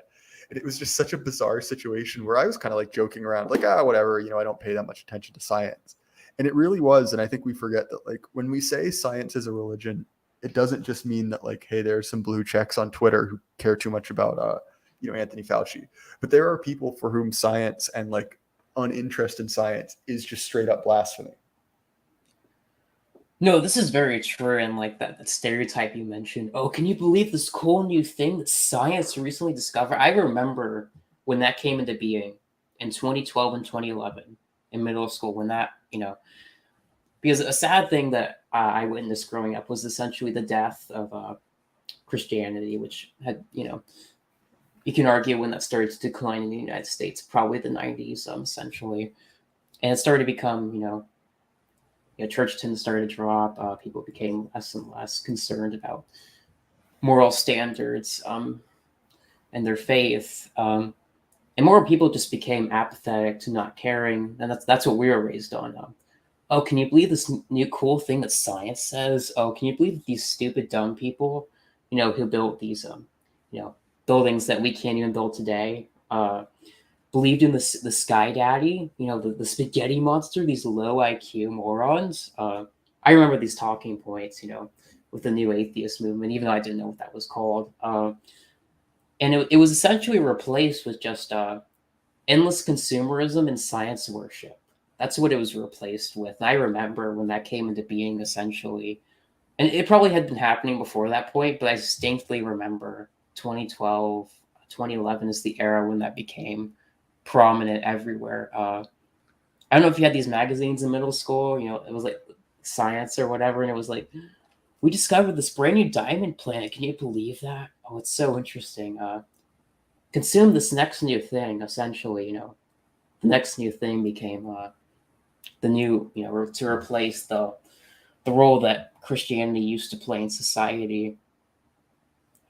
And it was just such a bizarre situation where I was kind of like joking around, like, whatever, I don't pay that much attention to science. And it really was. And I think we forget that, like, when we say science is a religion, it doesn't just mean that, like, hey, there's some blue checks on Twitter who care too much about, Anthony Fauci. But there are people for whom science and like uninterest in science is just straight up blasphemy. No, this is very true, and like that stereotype you mentioned. Oh, can you believe this cool new thing that science recently discovered? I remember when that came into being in 2012 and 2011 in middle school. When that, because a sad thing that I witnessed growing up was essentially the death of Christianity, which had, you can argue when that started to decline in the United States, probably the 90s, essentially, and it started to become, church attendance started to drop. People became less and less concerned about moral standards and their faith, and more people just became apathetic to not caring. And that's what we were raised on. Oh, can you believe this new cool thing that science says? Oh, can you believe these stupid dumb people, who built these you know buildings that we can't even build today? Believed in the Sky Daddy, the spaghetti monster, these low IQ morons. I remember these talking points, with the new atheist movement, even though I didn't know what that was called. And it was essentially replaced with just endless consumerism and science worship. That's what it was replaced with. And I remember when that came into being, essentially. And it probably had been happening before that point, but I distinctly remember 2012, 2011 is the era when that became prominent everywhere. I don't know if you had these magazines in middle school, it was like science or whatever, and it was like, we discovered this brand new diamond planet. Can you believe that? Oh, it's so interesting. Consume this next new thing, essentially, the next new thing became the new, to replace the role that Christianity used to play in society.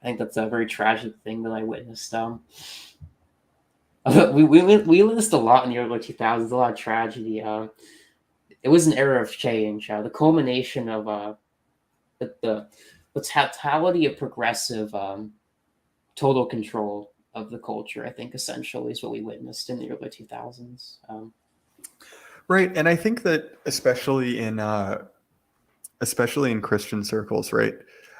I think that's a very tragic thing that I witnessed. We witnessed a lot in the early 2000s, a lot of tragedy. It was an era of change. The culmination of the totality of progressive total control of the culture, I think, essentially is what we witnessed in the early 2000s. Right. And I think that especially in Christian circles, right?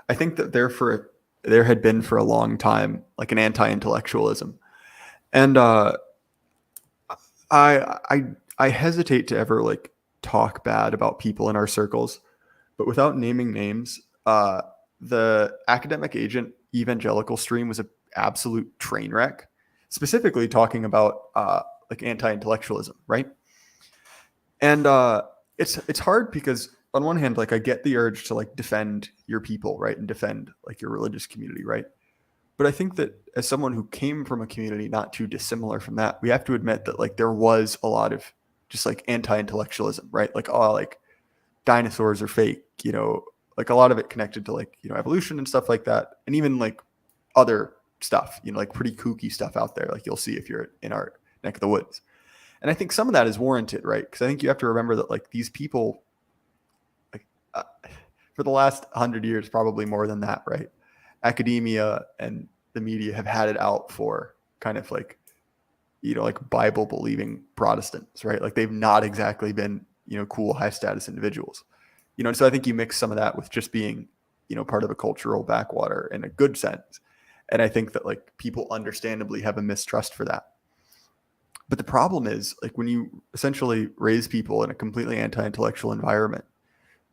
I think that there had been for a long time like an anti-intellectualism. And I hesitate to ever like talk bad about people in our circles, but without naming names, the academic agent evangelical stream was an absolute train wreck. Specifically talking about like anti-intellectualism, right? And it's hard because on one hand, like I get the urge to like defend your people, right, and defend like your religious community, right? But I think that as someone who came from a community not too dissimilar from that, we have to admit that like there was a lot of just like anti-intellectualism, right? Like, oh, like dinosaurs are fake, like a lot of it connected to like, evolution and stuff like that. And even like other stuff, like pretty kooky stuff out there, like you'll see if you're in our neck of the woods. And I think some of that is warranted, right? Because I think you have to remember that like these people, like for the last 100 years, probably more than that, right? Academia and the media have had it out for kind of like, like Bible believing Protestants, right? Like they've not exactly been, cool, high status individuals, and so I think you mix some of that with just being, part of a cultural backwater in a good sense. And I think that like people understandably have a mistrust for that. But the problem is like when you essentially raise people in a completely anti-intellectual environment,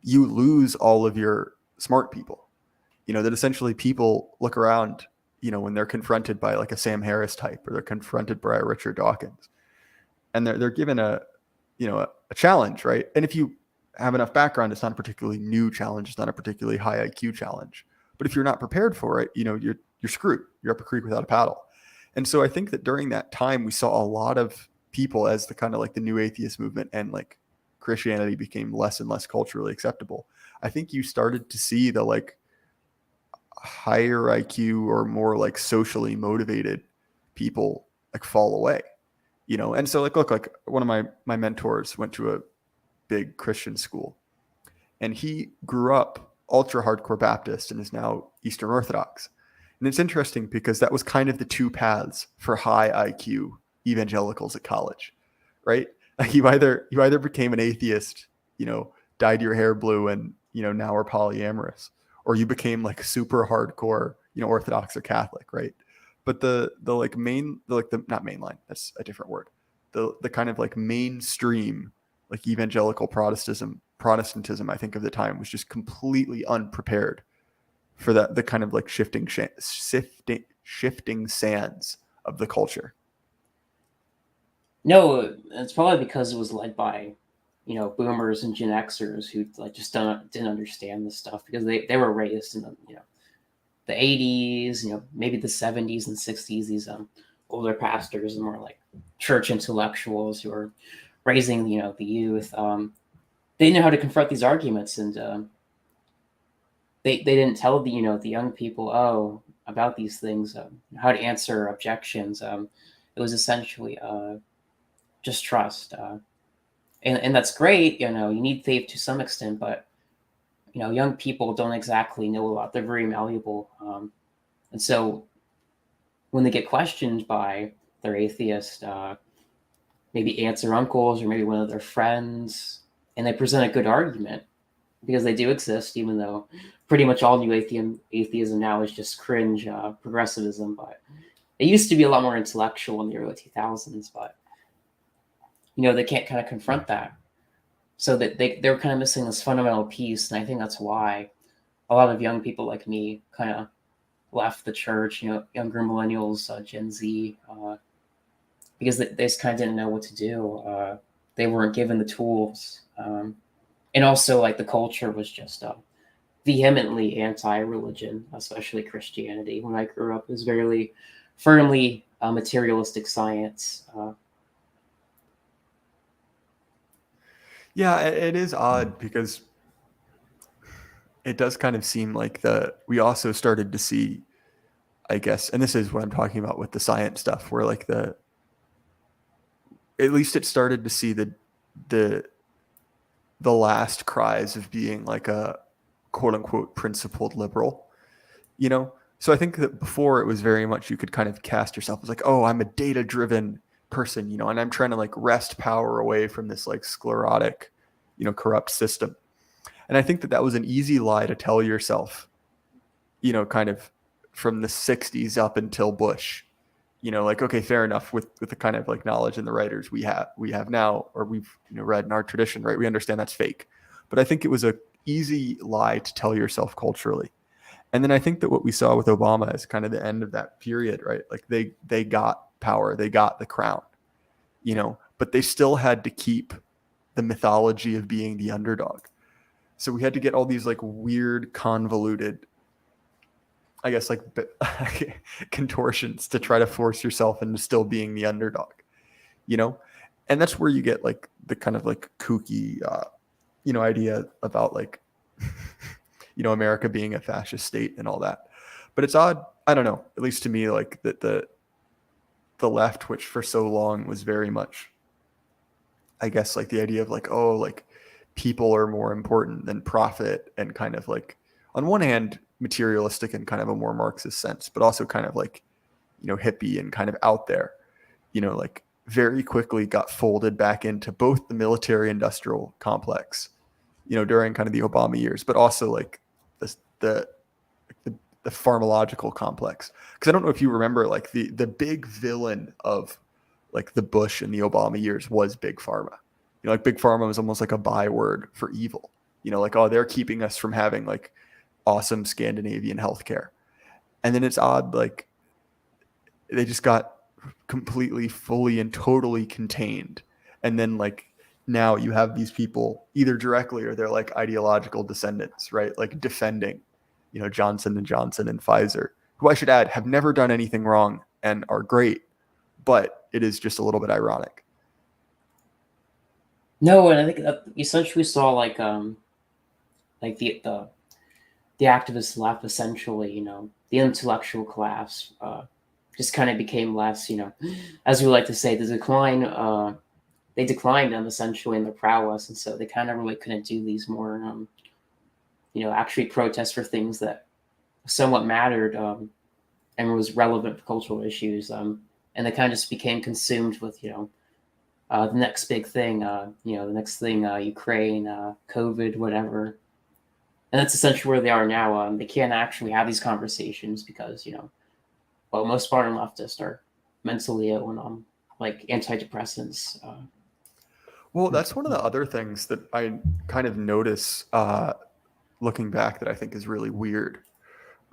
you lose all of your smart people, that essentially people look around, when they're confronted by like a Sam Harris type or they're confronted by a Richard Dawkins and they're given a challenge, right? And if you have enough background, it's not a particularly new challenge. It's not a particularly high IQ challenge. But if you're not prepared for it, you're screwed. You're up a creek without a paddle. And so I think that during that time, we saw a lot of people as the kind of like the new atheist movement and like Christianity became less and less culturally acceptable. I think you started to see the like higher IQ or more like socially motivated people like fall away, And so like, look, like one of my mentors went to a big Christian school and he grew up ultra hardcore Baptist and is now Eastern Orthodox. And it's interesting because that was kind of the two paths for high IQ evangelicals at college, right? Like you either became an atheist, dyed your hair blue and, now are polyamorous, or you became like super hardcore, Orthodox or Catholic, right? But the like main the, like the not mainline, that's a different word. The kind of like mainstream like evangelical Protestantism, I think of the time was just completely unprepared for the kind of like shifting sands of the culture. No, it's probably because it was led by, boomers and Gen Xers who like just didn't understand this stuff because they were raised in the 80s, maybe the 70s and 60s. These older pastors and more like church intellectuals who are raising the youth. They know how to confront these arguments, and they didn't tell the young people about these things, how to answer objections. It was essentially just trust. And that's great. You need faith to some extent, but young people don't exactly know a lot. They're very malleable, and so when they get questioned by their atheist, maybe aunts or uncles, or maybe one of their friends, and they present a good argument because they do exist, even though pretty much all new atheism now is just cringe progressivism. But it used to be a lot more intellectual in the early 2000s, but they can't kind of confront that. So that they're kind of missing this fundamental piece, and I think that's why a lot of young people like me kind of left the church. Younger millennials, Gen Z, because they just kind of didn't know what to do. They weren't given the tools, and also like the culture was just vehemently anti-religion, especially Christianity. When I grew up, it was very firmly materialistic science. Yeah, it is odd because it does kind of seem like we also started to see, I guess, and this is what I'm talking about with the science stuff, where like at least it started to see the the last cries of being like a quote unquote principled liberal, So I think that before it was very much you could kind of cast yourself as like, oh, I'm a data driven person, and I'm trying to like wrest power away from this like sclerotic, corrupt system. And I think that was an easy lie to tell yourself, kind of from the 60s up until Bush, like, okay, fair enough with the kind of like knowledge and the writers we have now, or we've, read in our tradition, right? We understand that's fake. But I think it was a easy lie to tell yourself culturally. And then I think that what we saw with Obama is kind of the end of that period, right? Like they got power, they got the crown, but they still had to keep the mythology of being the underdog. So we had to get all these like weird, convoluted, I guess, like contortions to try to force yourself into still being the underdog, and that's where you get like the kind of like kooky, idea about like, America being a fascist state and all that. But it's odd. I don't know, at least to me, like that the left, which for so long was very much, I guess, like the idea of like, oh, like people are more important than profit, and kind of like on one hand materialistic in kind of a more Marxist sense, but also kind of like, hippie and kind of out there, like very quickly got folded back into both the military industrial complex, during kind of the Obama years, but also like the the pharmacological complex. Because I don't know if you remember, like the big villain of like the Bush and the Obama years was big pharma. Like big pharma was almost like a byword for evil. Like, oh, they're keeping us from having like awesome Scandinavian healthcare. And then it's odd, like they just got completely, fully, and totally contained. And then like now you have these people either directly or they're like ideological descendants, right? Like defending, Johnson and Johnson and Pfizer, who I should add have never done anything wrong and are great, but it is just a little bit ironic. No, and I think that essentially saw like the activist left, essentially, the intellectual class just kind of became less, as we like to say, the decline. They declined them essentially in their prowess, and so they kind of really couldn't do these more actually protest for things that somewhat mattered, and was relevant for cultural issues. And they kind of just became consumed with the next big thing, the next thing, Ukraine, COVID, whatever. And that's essentially where they are now. They can't actually have these conversations because well, most modern leftists are mentally ill and like antidepressants. Well, that's one of the other things that I kind of notice looking back that I think is really weird,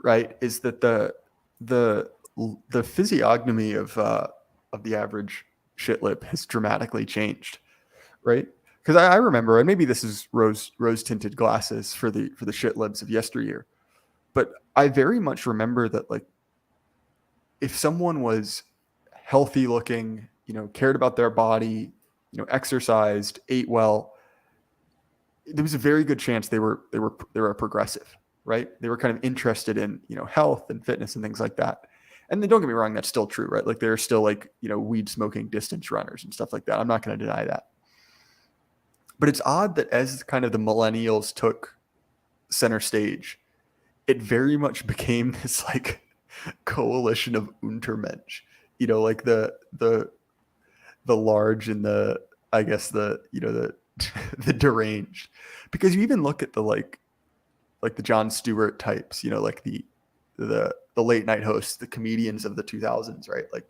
right? Is that the the physiognomy of the average shitlip has dramatically changed, right? Because I remember, and maybe this is rose tinted glasses for the shitlibs of yesteryear, but I very much remember that, like, if someone was healthy looking, cared about their body, exercised, ate well, there was a very good chance they were progressive, right? They were kind of interested in health and fitness and things like that. And then don't get me wrong, that's still true, right? Like there are still like weed smoking distance runners and stuff like that. I'm not going to deny that. But it's odd that as kind of the millennials took center stage, it very much became this like coalition of Untermensch, like the large and the, I guess, the the deranged, because you even look at the like the Jon Stewart types, like the late night hosts, the comedians of the 2000s, right? Like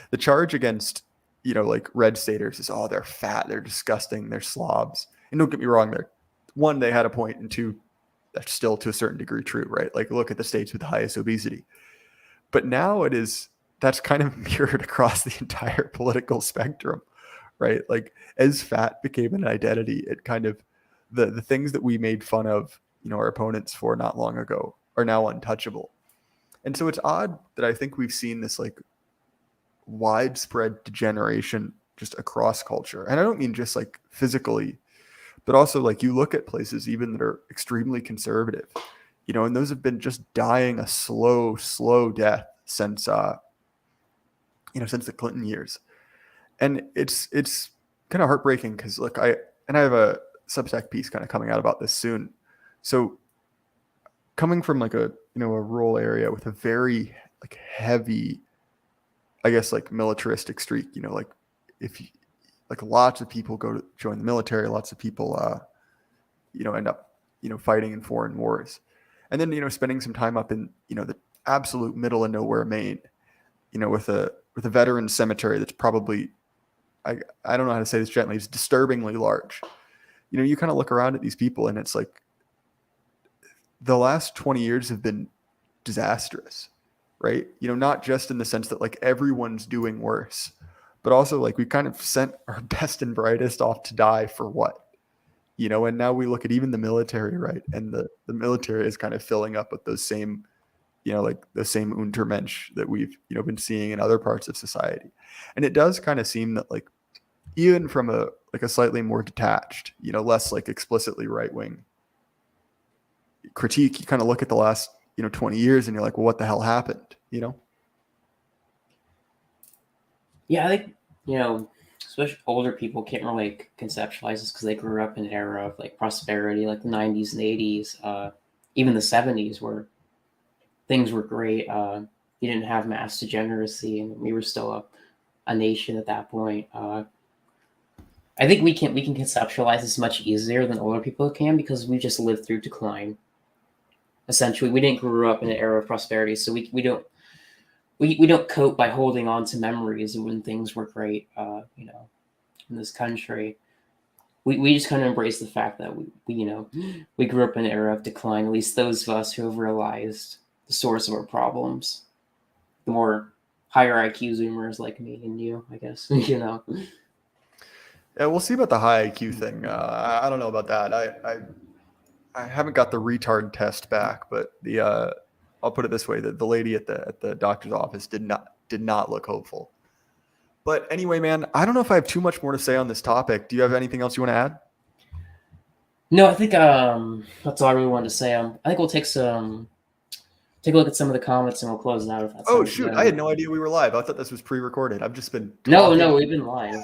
the charge against like red staters is, oh, they're fat, they're disgusting, they're slobs. And don't get me wrong, they're, one, they had a point, and two, that's still to a certain degree true, right? Like look at the states with the highest obesity. But now that's kind of mirrored across the entire political spectrum, right? Like as fat became an identity, it kind of, the things that we made fun of, our opponents for not long ago are now untouchable. And so it's odd that I think we've seen this like widespread degeneration just across culture. And I don't mean just like physically, but also like you look at places even that are extremely conservative, and those have been just dying a slow death since since the Clinton years. And it's kind of heartbreaking because look, I have a Substack piece kind of coming out about this soon. So coming from like a a rural area with a very like heavy, I guess, like militaristic streak, like if you, like lots of people go to join the military, lots of people end up fighting in foreign wars, and then spending some time up in the absolute middle of nowhere Maine, with a veteran cemetery that's probably, I don't know how to say this gently, it's disturbingly large. You kind of look around at these people and it's like the last 20 years have been disastrous, right? Not just in the sense that like everyone's doing worse, but also like we kind of sent our best and brightest off to die for what? And now we look at even the military, right? And the military is kind of filling up with those same, like the same Untermensch that we've, been seeing in other parts of society. And it does kind of seem that like, even from a slightly more detached, less like explicitly right-wing critique, you kind of look at the last, 20 years and you're like, well, what the hell happened? Yeah, I think especially older people can't really like, conceptualize this because they grew up in an era of like prosperity, like the 90s and 80s, even the 70s, where things were great. You didn't have mass degeneracy, and we were still a nation at that point. I think we can conceptualize this much easier than older people can because we just lived through decline. Essentially, we didn't grow up in an era of prosperity, so we don't cope by holding on to memories of when things were great. In this country, we just kind of embrace the fact that we grew up in an era of decline. At least those of us who have realized the source of our problems, the more higher IQ Zoomers like me and you, I guess. Yeah, we'll see about the high IQ thing. I don't know about that. I haven't got the retard test back, but I'll put it this way: that the lady at the doctor's office did not look hopeful. But anyway, man, I don't know if I have too much more to say on this topic. Do you have anything else you want to add? No, I think that's all I really wanted to say. I think we'll take a look at some of the comments and we'll close it out if that's Oh shoot, I had no idea we were live. I thought this was pre-recorded. I've just been talking. No, we've been live.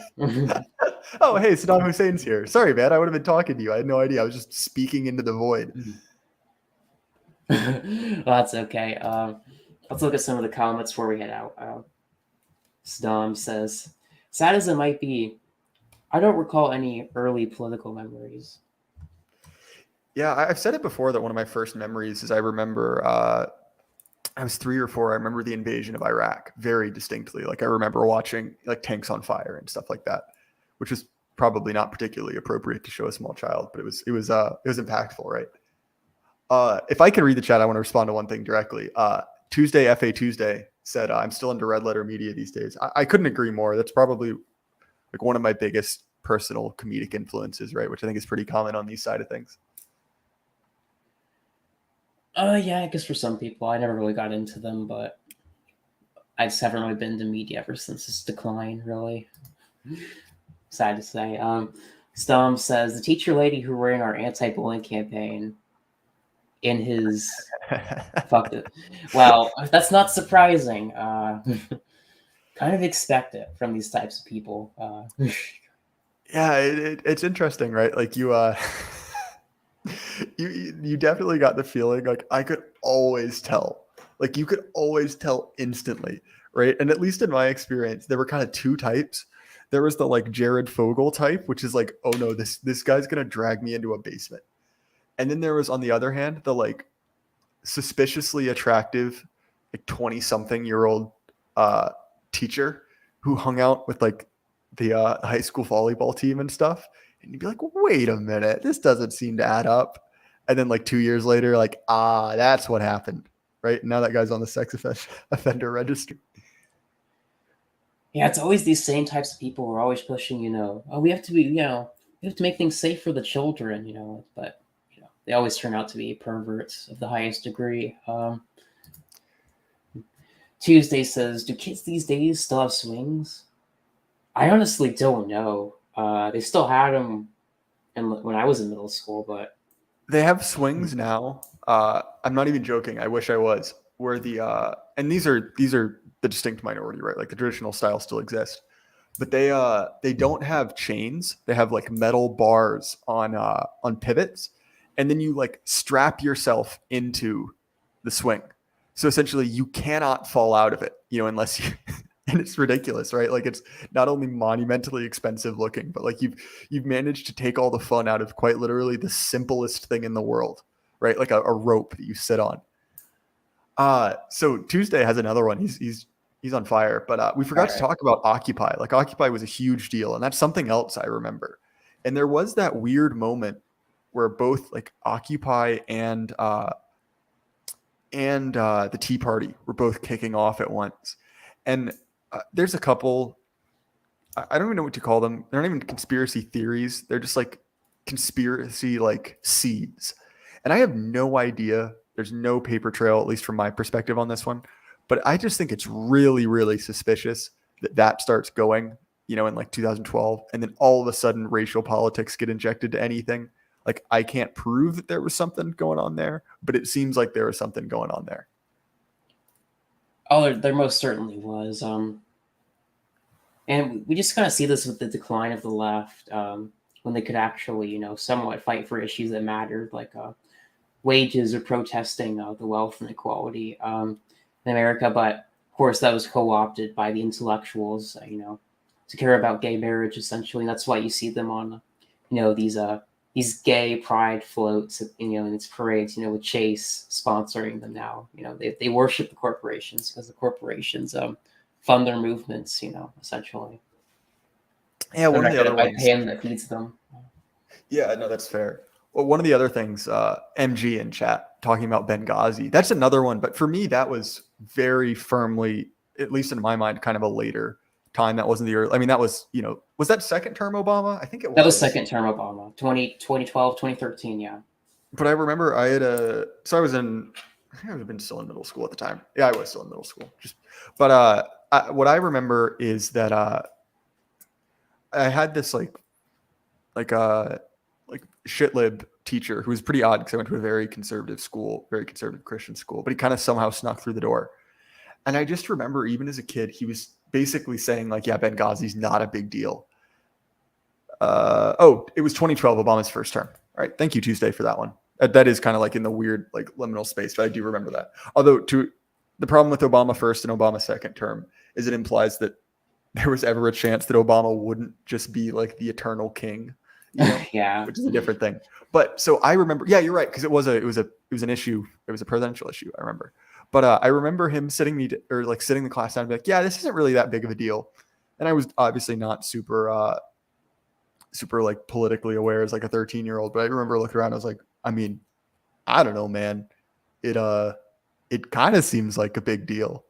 Oh, hey, Saddam Hussein's here. Sorry, man, I would have been talking to you. I had no idea. I was just speaking into the void. Well, that's okay. Let's look at some of the comments before we head out. Sdom says, sad as it might be, I don't recall any early political memories. Yeah, I've said it before that one of my first memories is I remember I was 3 or 4. I remember the invasion of Iraq very distinctly. Like I remember watching like tanks on fire and stuff like that, which was probably not particularly appropriate to show a small child, but it was impactful, right? If I can read the chat, I want to respond to one thing directly. Tuesday, FA Tuesday said, I'm still into red letter media these days. I couldn't agree more. That's probably like one of my biggest personal comedic influences, right? Which I think is pretty common on these side of things. Yeah, I guess for some people, I never really got into them, but I just haven't really been into media ever since its decline, really. Sad to say. Stom says, the teacher lady who ran our anti-bullying campaign in his fuck it. Well, that's not surprising. Kind of expect it from these types of people. Yeah, it's interesting, right? Like you definitely got the feeling like I could always tell. Like you could always tell instantly, right? And at least in my experience, there were kind of two types. There was the like Jared Fogle type, which is like, oh no, this guy's gonna drag me into a basement. And then there was on the other hand, the like suspiciously attractive, like 20-something-year-old teacher who hung out with like the high school volleyball team and stuff. And you'd be like, wait a minute, this doesn't seem to add up. And then like 2 years later, like, that's what happened. Right. Now that guy's on the sex offender registry. Yeah, it's always these same types of people who are always pushing, oh, we have to be, we have to make things safe for the children, but they always turn out to be perverts of the highest degree. Tuesday says, do kids these days still have swings? I honestly don't know. They still had them when I was in middle school, but they have swings now. I'm not even joking. I wish I was. Where and these are the distinct minority, right? Like the traditional style still exists, but they don't have chains. They have like metal bars on pivots, and then you like strap yourself into the swing. So essentially, you cannot fall out of it, unless you. And it's ridiculous, right? Like it's not only monumentally expensive looking, but like you've managed to take all the fun out of quite literally the simplest thing in the world, right? Like a rope that you sit on. So Tuesday has another one. He's on fire, but we forgot to talk about Occupy. Like Occupy was a huge deal, and that's something else I remember. And there was that weird moment where both like Occupy and the Tea Party were both kicking off at once. And there's a couple, I don't even know what to call them. They're not even conspiracy theories. They're just like conspiracy like seeds. And I have no idea. There's no paper trail, at least from my perspective on this one. But I just think it's really, really suspicious that starts going, in like 2012. And then all of a sudden racial politics get injected to anything. Like I can't prove that there was something going on there, but it seems like there was something going on there. Oh, there most certainly was. And we just kind of see this with the decline of the left, when they could actually, somewhat fight for issues that mattered, like wages or protesting the wealth inequality in America. But of course, that was co-opted by the intellectuals, to care about gay marriage, essentially. And that's why you see them on, these gay pride floats, in its parades, with Chase sponsoring them now. They worship the corporations because the corporations fund their movements, essentially. Yeah, one of the other ones. Paying that feeds them. Yeah, no, that's fair. Well, one of the other things, MG in chat talking about Benghazi, that's another one. But for me, that was very firmly, at least in my mind, kind of a later time. That wasn't the early. I mean, that was, was that second term Obama? I think it was. That was second term Obama, 2012, 2013, yeah. But I remember I had so I was in, I think I would have been still in middle school at the time. Yeah, I was still in middle school. But what I remember is that I had this like shitlib teacher who was pretty odd because I went to a very conservative school, very conservative Christian school, but he kind of somehow snuck through the door. And I just remember even as a kid, he was basically saying like, yeah, Benghazi's not a big deal. It was 2012, Obama's first term. All right. Thank you, Tuesday, for that one. That is kind of like in the weird like liminal space, but I do remember that. Although the problem with Obama first and Obama second term is it implies that there was ever a chance that Obama wouldn't just be like the eternal king, Yeah. which is a different thing. But so I remember, yeah, you're right, because it was an issue. It was a presidential issue. I remember, but I remember him sitting the class down and be like, yeah, this isn't really that big of a deal, and I was obviously not super like politically aware as like a 13-year-old, but I remember looking around. I was like, I mean, I don't know, man. It kind of seems like a big deal,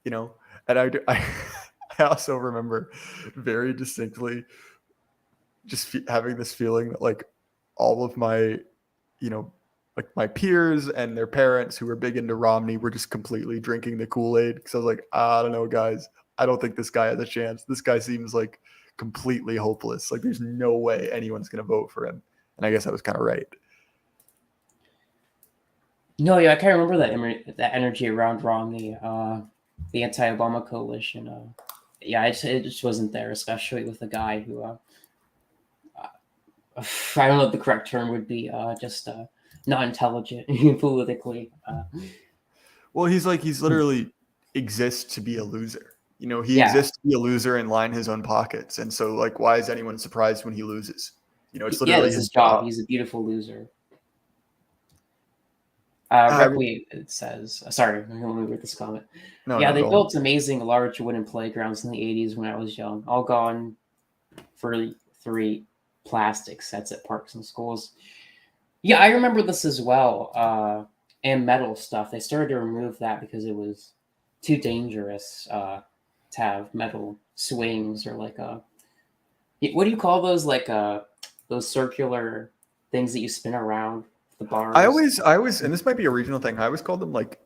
And I I also remember very distinctly just having this feeling that like all of my, like my peers and their parents who were big into Romney were just completely drinking the Kool-Aid. Because I was like, I don't know, guys. I don't think this guy has a chance. This guy seems like completely hopeless. Like there's no way anyone's going to vote for him. And I guess I was kind of right. No, yeah, I kind of remember that energy around Romney, the anti-Obama coalition. Yeah, it just wasn't there, especially with a guy who, I don't know what the correct term would be, just not intelligent politically. Well, he's literally exists to be a loser. He Yeah, exists to be a loser and line his own pockets. And so, like, why is anyone surprised when he loses? It's yeah, literally that's his his job. job. He's a beautiful loser. I, Ripley, it says, sorry, let me read this comment. no, Yeah, no, they go on. built amazing large wooden playgrounds in the 80s when I was young, all gone for 3 plastic sets at parks and schools. Yeah, I remember this as well. And metal stuff. They started to remove that because it was too dangerous to have metal swings or like what do you call those? Like those circular things that you spin around the I bars. always, and this might be a regional thing. I always called them like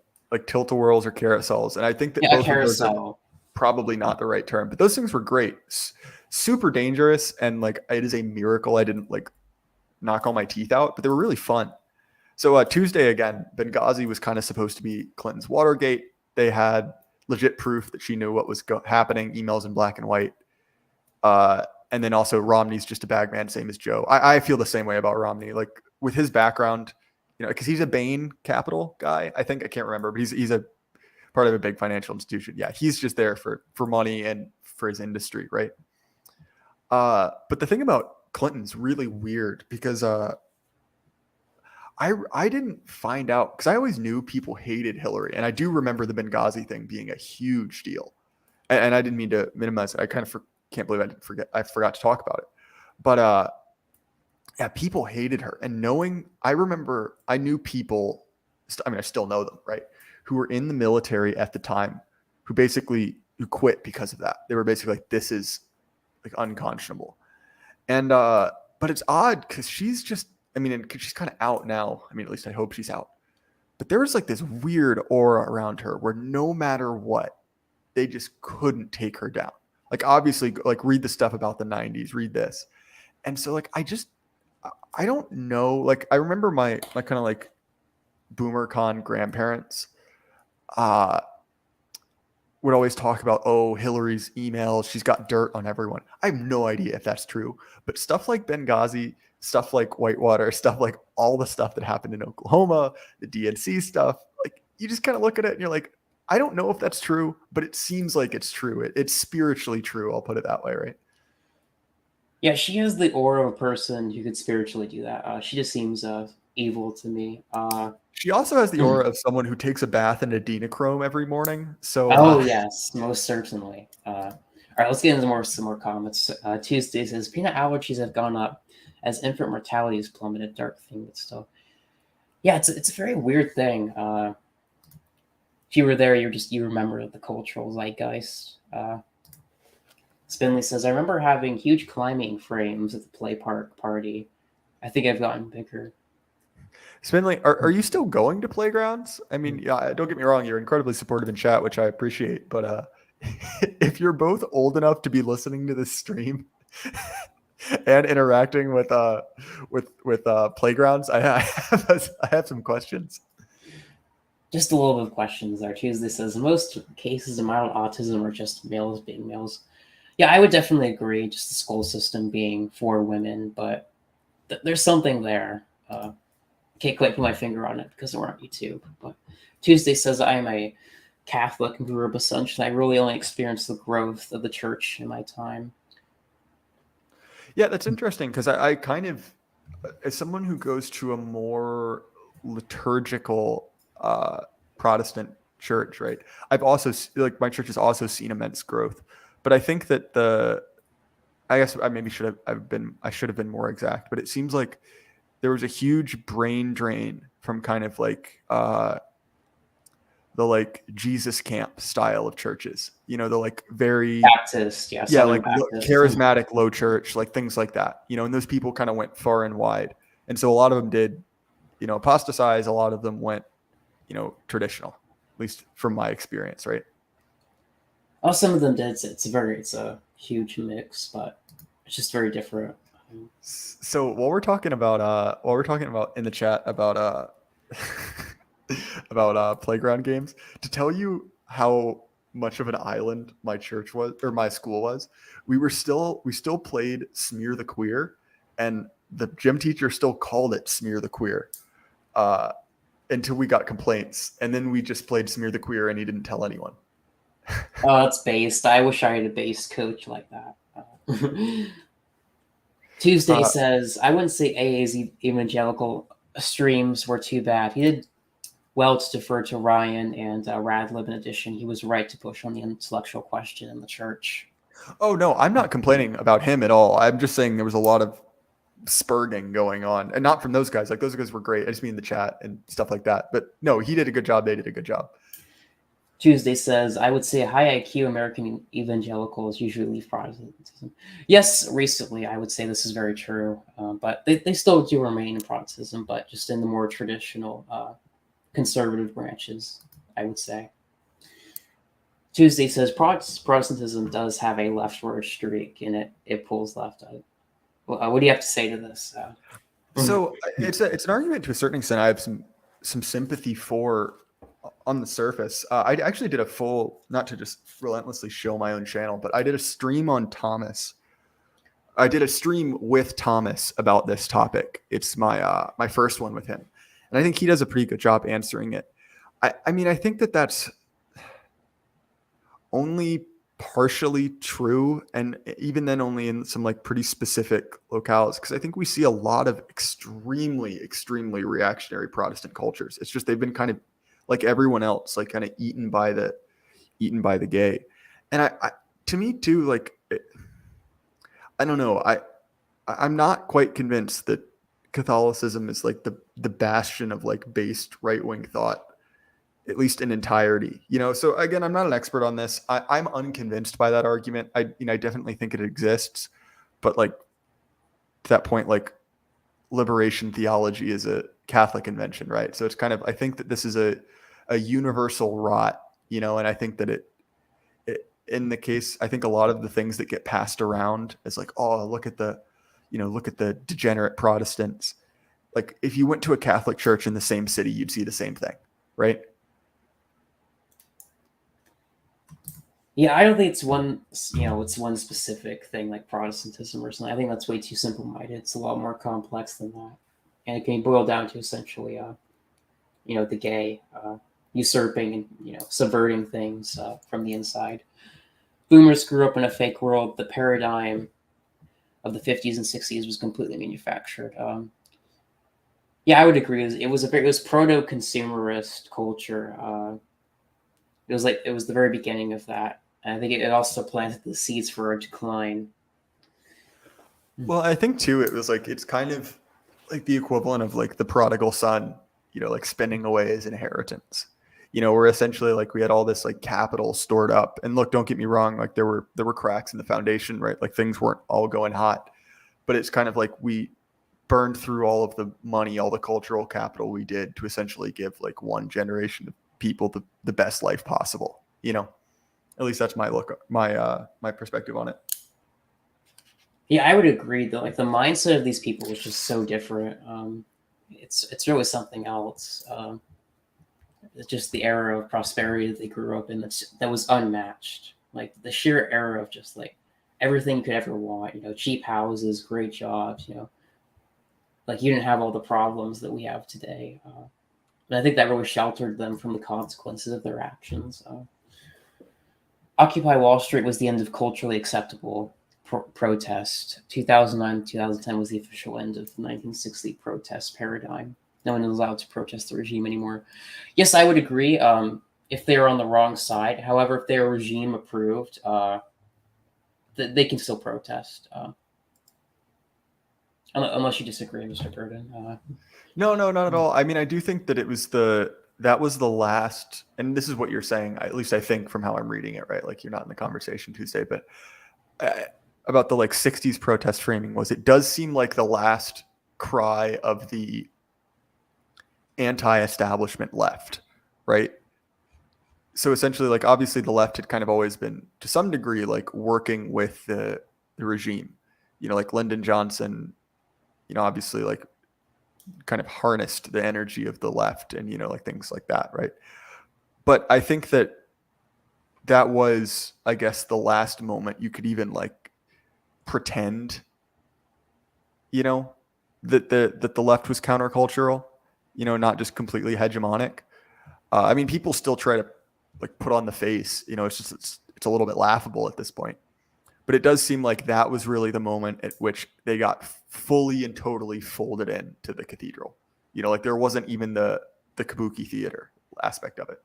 tilt-a-whirls or carousels, and I think that Yeah, a both of those are carousel. probably not the right term. But those things were great, super dangerous, and like it is a miracle I didn't like knock all my teeth out. But they were really fun. So Tuesday again, Benghazi was kind of supposed to be Clinton's Watergate. They had legit proof that she knew what was happening, emails in black and white. And then also Romney's just a bag man, same as Joe. I feel the same way about Romney. Like with his background, because he's a Bain Capital guy. I think I can't remember, but he's a part of a big financial institution. Yeah, he's just there for money and for his industry, right? But the thing about Clinton's really weird because I didn't find out because I always knew people hated Hillary, and I do remember the Benghazi thing being a huge deal, and I didn't mean to minimize it. I kind of can't believe I forgot to talk about it, but yeah, people hated her, and I knew people. I mean, I still know them, right? Who were in the military at the time, who quit because of that. They were basically like, this is like unconscionable, and but it's odd because she's just. I mean, and she's kind of out now. I mean, at least I hope she's out. But there was like this weird aura around her where no matter what, they just couldn't take her down. Like obviously, like read the stuff about the 90s, read this. And so like I don't know. Like I remember my kind of like boomer con grandparents would always talk about, oh, Hillary's emails, she's got dirt on everyone. I have no idea if that's true. But stuff like Benghazi, stuff like Whitewater, stuff like all the stuff that happened in Oklahoma, the DNC stuff, like you just kind of look at it and you're like, I don't know if that's true, but it seems like it's true. It's spiritually true. I'll put it that way, right? Yeah, she has the aura of a person who could spiritually do that. She just seems evil to me. She also has the aura of someone who takes a bath in adrenochrome every morning. So, Oh yes, most certainly. All right, let's get into some more comments. Tuesday says peanut allergies have gone up as infant mortality has plummeted. Dark thing, but still, yeah, it's a very weird thing. If you were there, you remember the cultural zeitgeist. Spinley says, I remember having huge climbing frames at the play park party. I think I've gotten bigger. Spinley, are you still going to playgrounds? I mean, yeah, don't get me wrong, you're incredibly supportive in chat, which I appreciate. But if you're both old enough to be listening to this stream and interacting with playgrounds, I have some questions. Just a little bit of questions there. Tuesday says, in most cases of mild autism are just males being males. Yeah, I would definitely agree. Just the school system being for women, but there's something there. Can't quite put my finger on it because we're on YouTube. But Tuesday says I am a Catholic and grew up essentially. I really only experienced the growth of the church in my time. Yeah, that's interesting because I kind of, as someone who goes to a more liturgical Protestant church, right? I've also like my church has also seen immense growth, but I think that I guess I maybe I should have been more exact, but it seems like there was a huge brain drain from kind of like the like Jesus camp style of churches, the like very Baptist, yeah, yeah, Southern like Baptist. charismatic low church, like things like that, and those people kind of went far and wide. And so a lot of them did, apostatize. A lot of them went, traditional, at least from my experience, right? Oh, some of them did. It's a huge mix, but it's just very different. So while we're talking about in the chat about about playground games, to tell you how much of an island my church was or my school was, we still played Smear the Queer, and the gym teacher still called it Smear the Queer uh, until we got complaints, and then we just played Smear the Queer, and he didn't tell anyone. Oh, it's based. I wish I had a base coach like that. Tuesday Uh, says I wouldn't say AA's evangelical streams were too bad. He did well to defer to Ryan and Radlib. In addition, he was right to push on the intellectual question in the church. oh no, I'm not complaining about him at all. I'm just saying there was a lot of spurging going on, and not from those guys. Like those guys were great. I just mean the chat and stuff like that. But no, he did a good job. They did a good job. Tuesday says, I would say high IQ American evangelicals usually leave Protestantism. Yes, recently, I would say this is very true, but they still do remain in Protestantism, but just in the more traditional conservative branches, I would say. Tuesday says Protestantism does have a leftward streak, and it pulls left. What do you have to say to this? So it's an argument to a certain extent. I have some sympathy for on the surface. I actually did a full, not to just relentlessly show my own channel, but I did a stream on Thomas. I did a stream with Thomas about this topic. It's my first one with him, and I think he does a pretty good job answering it. I mean, I think that that's only partially true, and even then only in some like pretty specific locales, because I think we see a lot of extremely reactionary Protestant cultures. It's just they've been kind of like everyone else, like kind of eaten by the gay. And I to me too, like I don't know, I'm not quite convinced that Catholicism is like the bastion of like based right-wing thought, at least in entirety. So again, I'm not an expert on this. I'm unconvinced by that argument. I definitely think it exists, but like to that point, like liberation theology is a Catholic invention, right? So it's kind of, I think that this is a universal rot, and I think that it in the case, I think a lot of the things that get passed around is like, oh, look at the degenerate Protestants. Like if you went to a Catholic church in the same city, you'd see the same thing, right? Yeah, I don't think it's one specific thing like Protestantism or something. I think that's way too simple-minded. It's a lot more complex than that, and it can boil down to essentially, the gay usurping and subverting things from the inside. Boomers grew up in a fake world. The paradigm of the 50s and 60s was completely manufactured. Yeah, I would agree. It was proto-consumerist culture. It was the very beginning of that. And I think it also planted the seeds for a decline. Well, I think too, it was like, it's kind of like the equivalent of like the prodigal son, like spending away his inheritance, where essentially like we had all this like capital stored up. And look, don't get me wrong, like there were cracks in the foundation, right? Like things weren't all going hot, but it's kind of like we burned through all of the money, all the cultural capital we did to essentially give like one generation of people the best life possible, at least that's my perspective on it. Yeah, I would agree though. Like the mindset of these people was just so different. It's really something else. It's just the era of prosperity that they grew up in that was unmatched. Like the sheer era of just like everything you could ever want. Cheap houses, great jobs. Like you didn't have all the problems that we have today. And I think that really sheltered them from the consequences of their actions. Occupy Wall Street was the end of culturally acceptable protest. 2009 2010 was the official end of the 1960 protest paradigm. No one is allowed to protest the regime anymore. Yes, I would agree. If they're on the wrong side, however, if they're regime approved, they can still protest. Unless you disagree, Mr. Burden. No, not at all. I mean, I do think that that was the last, and this is what you're saying, at least I think from how I'm reading it, right? Like you're not in the conversation Tuesday, but about the like 60s protest framing was it does seem like the last cry of the anti-establishment left, right? So essentially, like obviously the left had kind of always been to some degree like working with the regime, like Lyndon Johnson, obviously like kind of harnessed the energy of the left and like things like that, right? But I think that was, I guess, the last moment you could even like pretend, that the left was countercultural, not just completely hegemonic. I mean, people still try to like put on the face, it's a little bit laughable at this point. But it does seem like that was really the moment at which they got fully and totally folded into the cathedral. Like there wasn't even the kabuki theater aspect of it.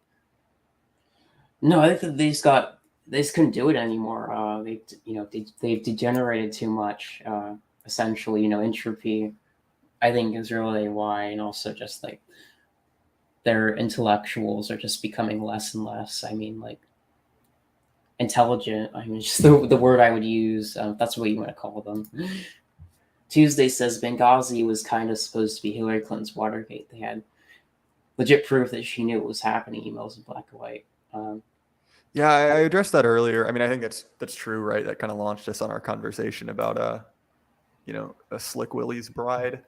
No, I think that they just couldn't do it anymore. They've degenerated too much. Essentially, entropy, I think, is really why, and also just like their intellectuals are just becoming less and less. I mean, like intelligent. I mean, just the word I would use. That's what you want to call them. Tuesday says Benghazi was kind of supposed to be Hillary Clinton's Watergate. They had legit proof that she knew what was happening. Emails in black and white. Yeah, I addressed that earlier. I mean, I think that's true, right? That kind of launched us on our conversation about a Slick Willie's bride.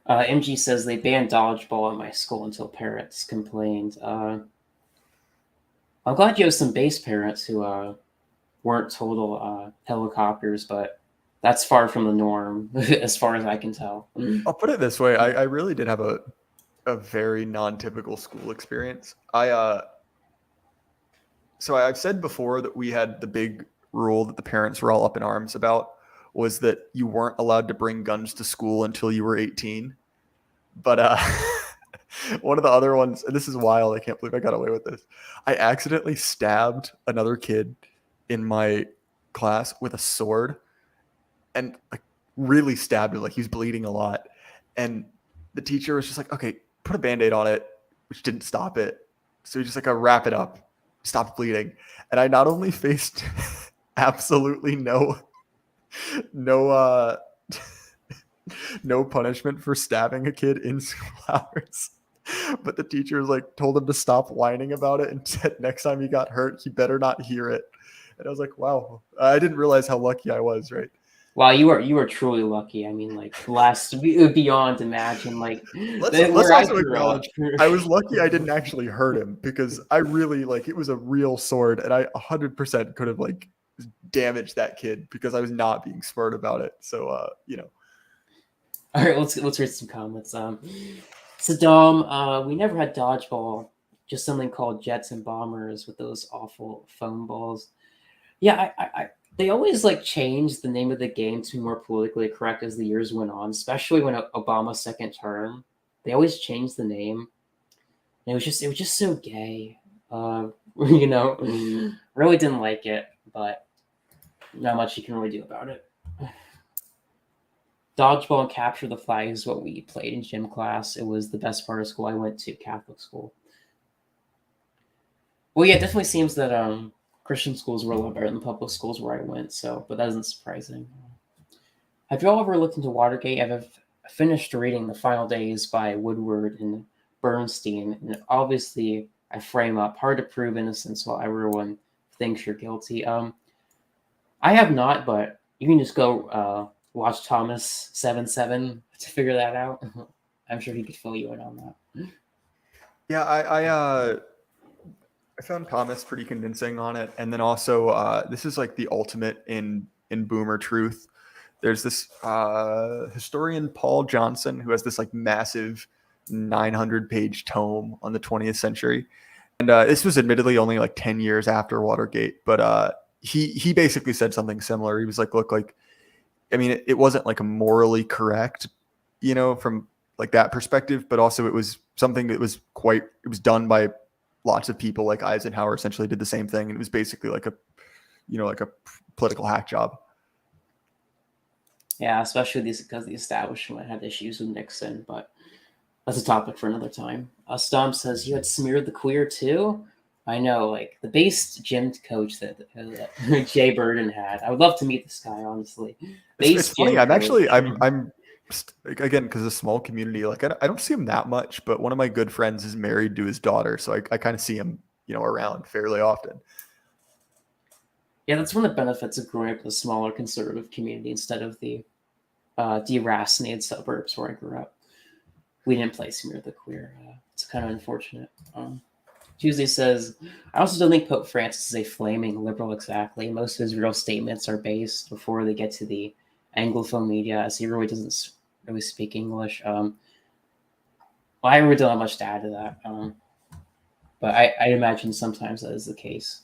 MG says they banned dodgeball at my school until parents complained. I'm glad you have some base parents who weren't total helicopters, but that's far from the norm, as far as I can tell. I'll put it this way: I really did have a very non-typical school experience. So I've said before that we had the big rule that the parents were all up in arms about was that you weren't allowed to bring guns to school until you were 18. But one of the other ones, and this is wild, I can't believe I got away with this. I accidentally stabbed another kid in my class with a sword and like really stabbed him, like he was bleeding a lot. And the teacher was just like, okay, put a Band-Aid on it, which didn't stop it. So he just like, wrap it up, stop bleeding. And I not only faced absolutely no no punishment for stabbing a kid in school hours, but the teachers like told him to stop whining about it and said next time he got hurt, he better not hear it. And I was like, wow, I didn't realize how lucky I was, right? Wow, you were truly lucky. I mean, like beyond imagine. Like Let's where I also grew up. acknowledge I was lucky I didn't actually hurt him because I really like it was a real sword and I 100% could have like damaged that kid because I was not being smart about it. So All right, let's read some comments. Saddam, we never had dodgeball, just something called jets and bombers with those awful foam balls. Yeah, they always like changed the name of the game to be more politically correct as the years went on, especially when Obama's second term. They always changed the name. And it was just so gay. Really didn't like it, but not much you can really do about it. Dodgeball and capture the flag is what we played in gym class. It was the best part of school. I went to Catholic school. Well, yeah, it definitely seems that Christian schools were a lot better than public schools where I went. So, but that isn't surprising. Have you all ever looked into Watergate? I've finished reading The Final Days by Woodward and Bernstein, and obviously I frame up hard to prove innocence while everyone thinks you're guilty. I have not, but you can just go watch Thomas 7-7 to figure that out. I'm sure he could fill you in on that. Yeah, I found Thomas pretty convincing on it, and then also this is like the ultimate in boomer truth. There's this historian Paul Johnson who has this like massive 900-page tome on the 20th century, and this was admittedly only like 10 years after Watergate, but he basically said something similar. He was like, look, like, I mean, it wasn't like a morally correct, from like that perspective, but also it was something that was it was done by lots of people. Like Eisenhower essentially did the same thing, and it was basically like like a political hack job. Yeah, especially because the establishment had issues with Nixon, but that's a topic for another time. Stomp says, you had smeared the queer too? I know, like the base gym coach that J.Burden had. I would love to meet this guy, honestly. It's funny. Gym I'm coach. actually, I'm again, because a small community, like I don't see him that much, but one of my good friends is married to his daughter. So I kind of see him, around fairly often. Yeah, that's one of the benefits of growing up in a smaller conservative community instead of the deracinated suburbs where I grew up. We didn't play Smear the Queer. It's kind of unfortunate. Tuesday says, I also don't think Pope Francis is a flaming liberal exactly. Most of his real statements are based before they get to the Anglophone media, as he really doesn't really speak English. Well, I really don't have much to add to that. But I imagine sometimes that is the case.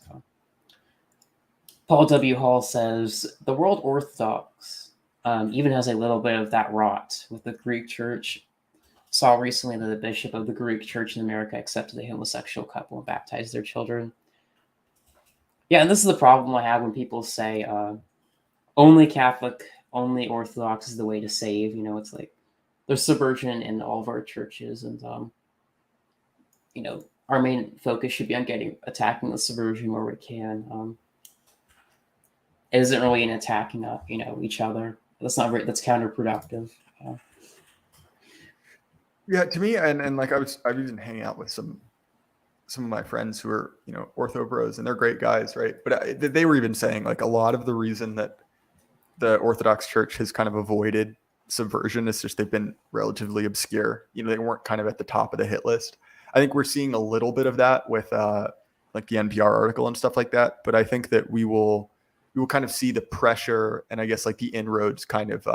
Paul W. Hall says, the world Orthodox even has a little bit of that rot with the Greek Church. Saw recently that the bishop of the Greek Church in America accepted a homosexual couple and baptized their children. Yeah, and this is the problem I have when people say only Catholic, only Orthodox is the way to save. It's like there's subversion in all of our churches, and our main focus should be on attacking the subversion where we can. It isn't really in attacking each other. That's counterproductive. Yeah, to me, and like I've been hanging out with some of my friends who are ortho bros, and they're great guys, right? But they were even saying like a lot of the reason that the Orthodox Church has kind of avoided subversion is just they've been relatively obscure. They weren't kind of at the top of the hit list. I think we're seeing a little bit of that with like the NPR article and stuff like that. But I think that we will kind of see the pressure and I guess like the inroads kind of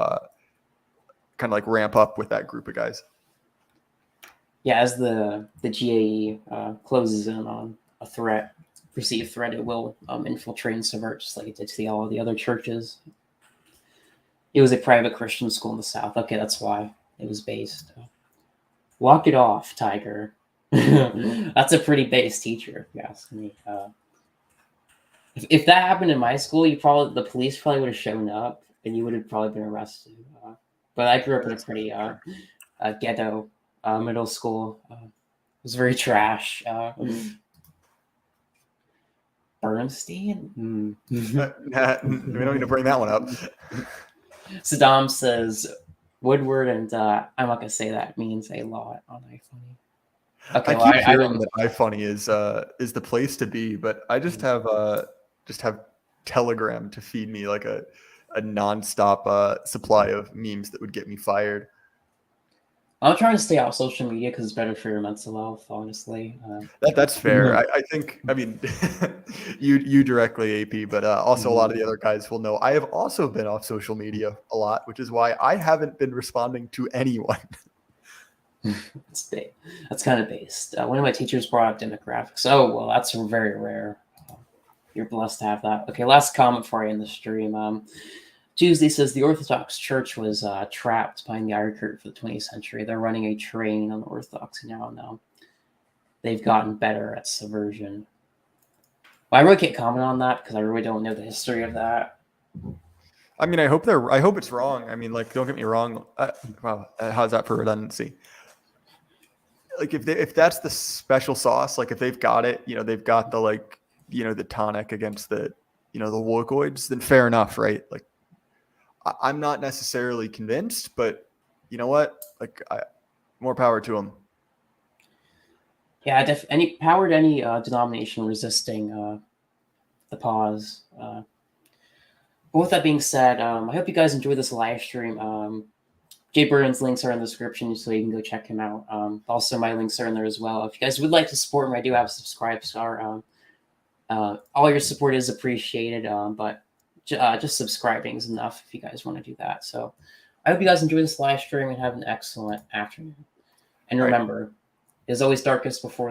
like ramp up with that group of guys. Yeah, as the GAE closes in on a perceived threat, it will infiltrate and subvert just like it did to all of the other churches. It was a private Christian school in the South. Okay, that's why it was based. Walk it off, Tiger. That's a pretty base teacher, if you ask me. If that happened in my school, the police probably would have shown up, and you would have probably been arrested. But I grew up in a pretty ghetto middle school. It was very trash. Bernstein? We don't need to bring that one up. Saddam says, Woodward, and I'm not gonna say that means a lot on iFunny. Okay, I keep hearing that iFunny is the place to be, but I just have Telegram to feed me like a nonstop supply of memes that would get me fired. I'm trying to stay off social media because it's better for your mental health, honestly. That's fair. I think, I mean, you directly, AP, but also a lot of the other guys will know. I have also been off social media a lot, which is why I haven't been responding to anyone. That's kind of based. One of my teachers brought up demographics. Oh, well, that's very rare. You're blessed to have that. Okay, last comment for you in the stream. Tuesday says the Orthodox Church was trapped behind the Iron Curtain for the 20th century. They're running a train on Orthodoxy now. They've gotten better at subversion. Well, I really can't comment on that because I really don't know the history of that. I mean, I hope it's wrong. I mean, like, don't get me wrong. Wow, how's that for redundancy? Like, if that's the special sauce, like if they've got it, they've got the the tonic against the the Wolgoids, then fair enough, right? Like, I'm not necessarily convinced, but you know what? Like, more power to them. Yeah, any power to any denomination resisting the pause. But with that being said, I hope you guys enjoyed this live stream. J.Burden's links are in the description, so you can go check him out. Also, my links are in there as well. If you guys would like to support me, I do have a subscribe star. All your support is appreciated, but just subscribing is enough if you guys want to do that. So I hope you guys enjoy this live stream and have an excellent afternoon. And All right. remember, it's always darkest before the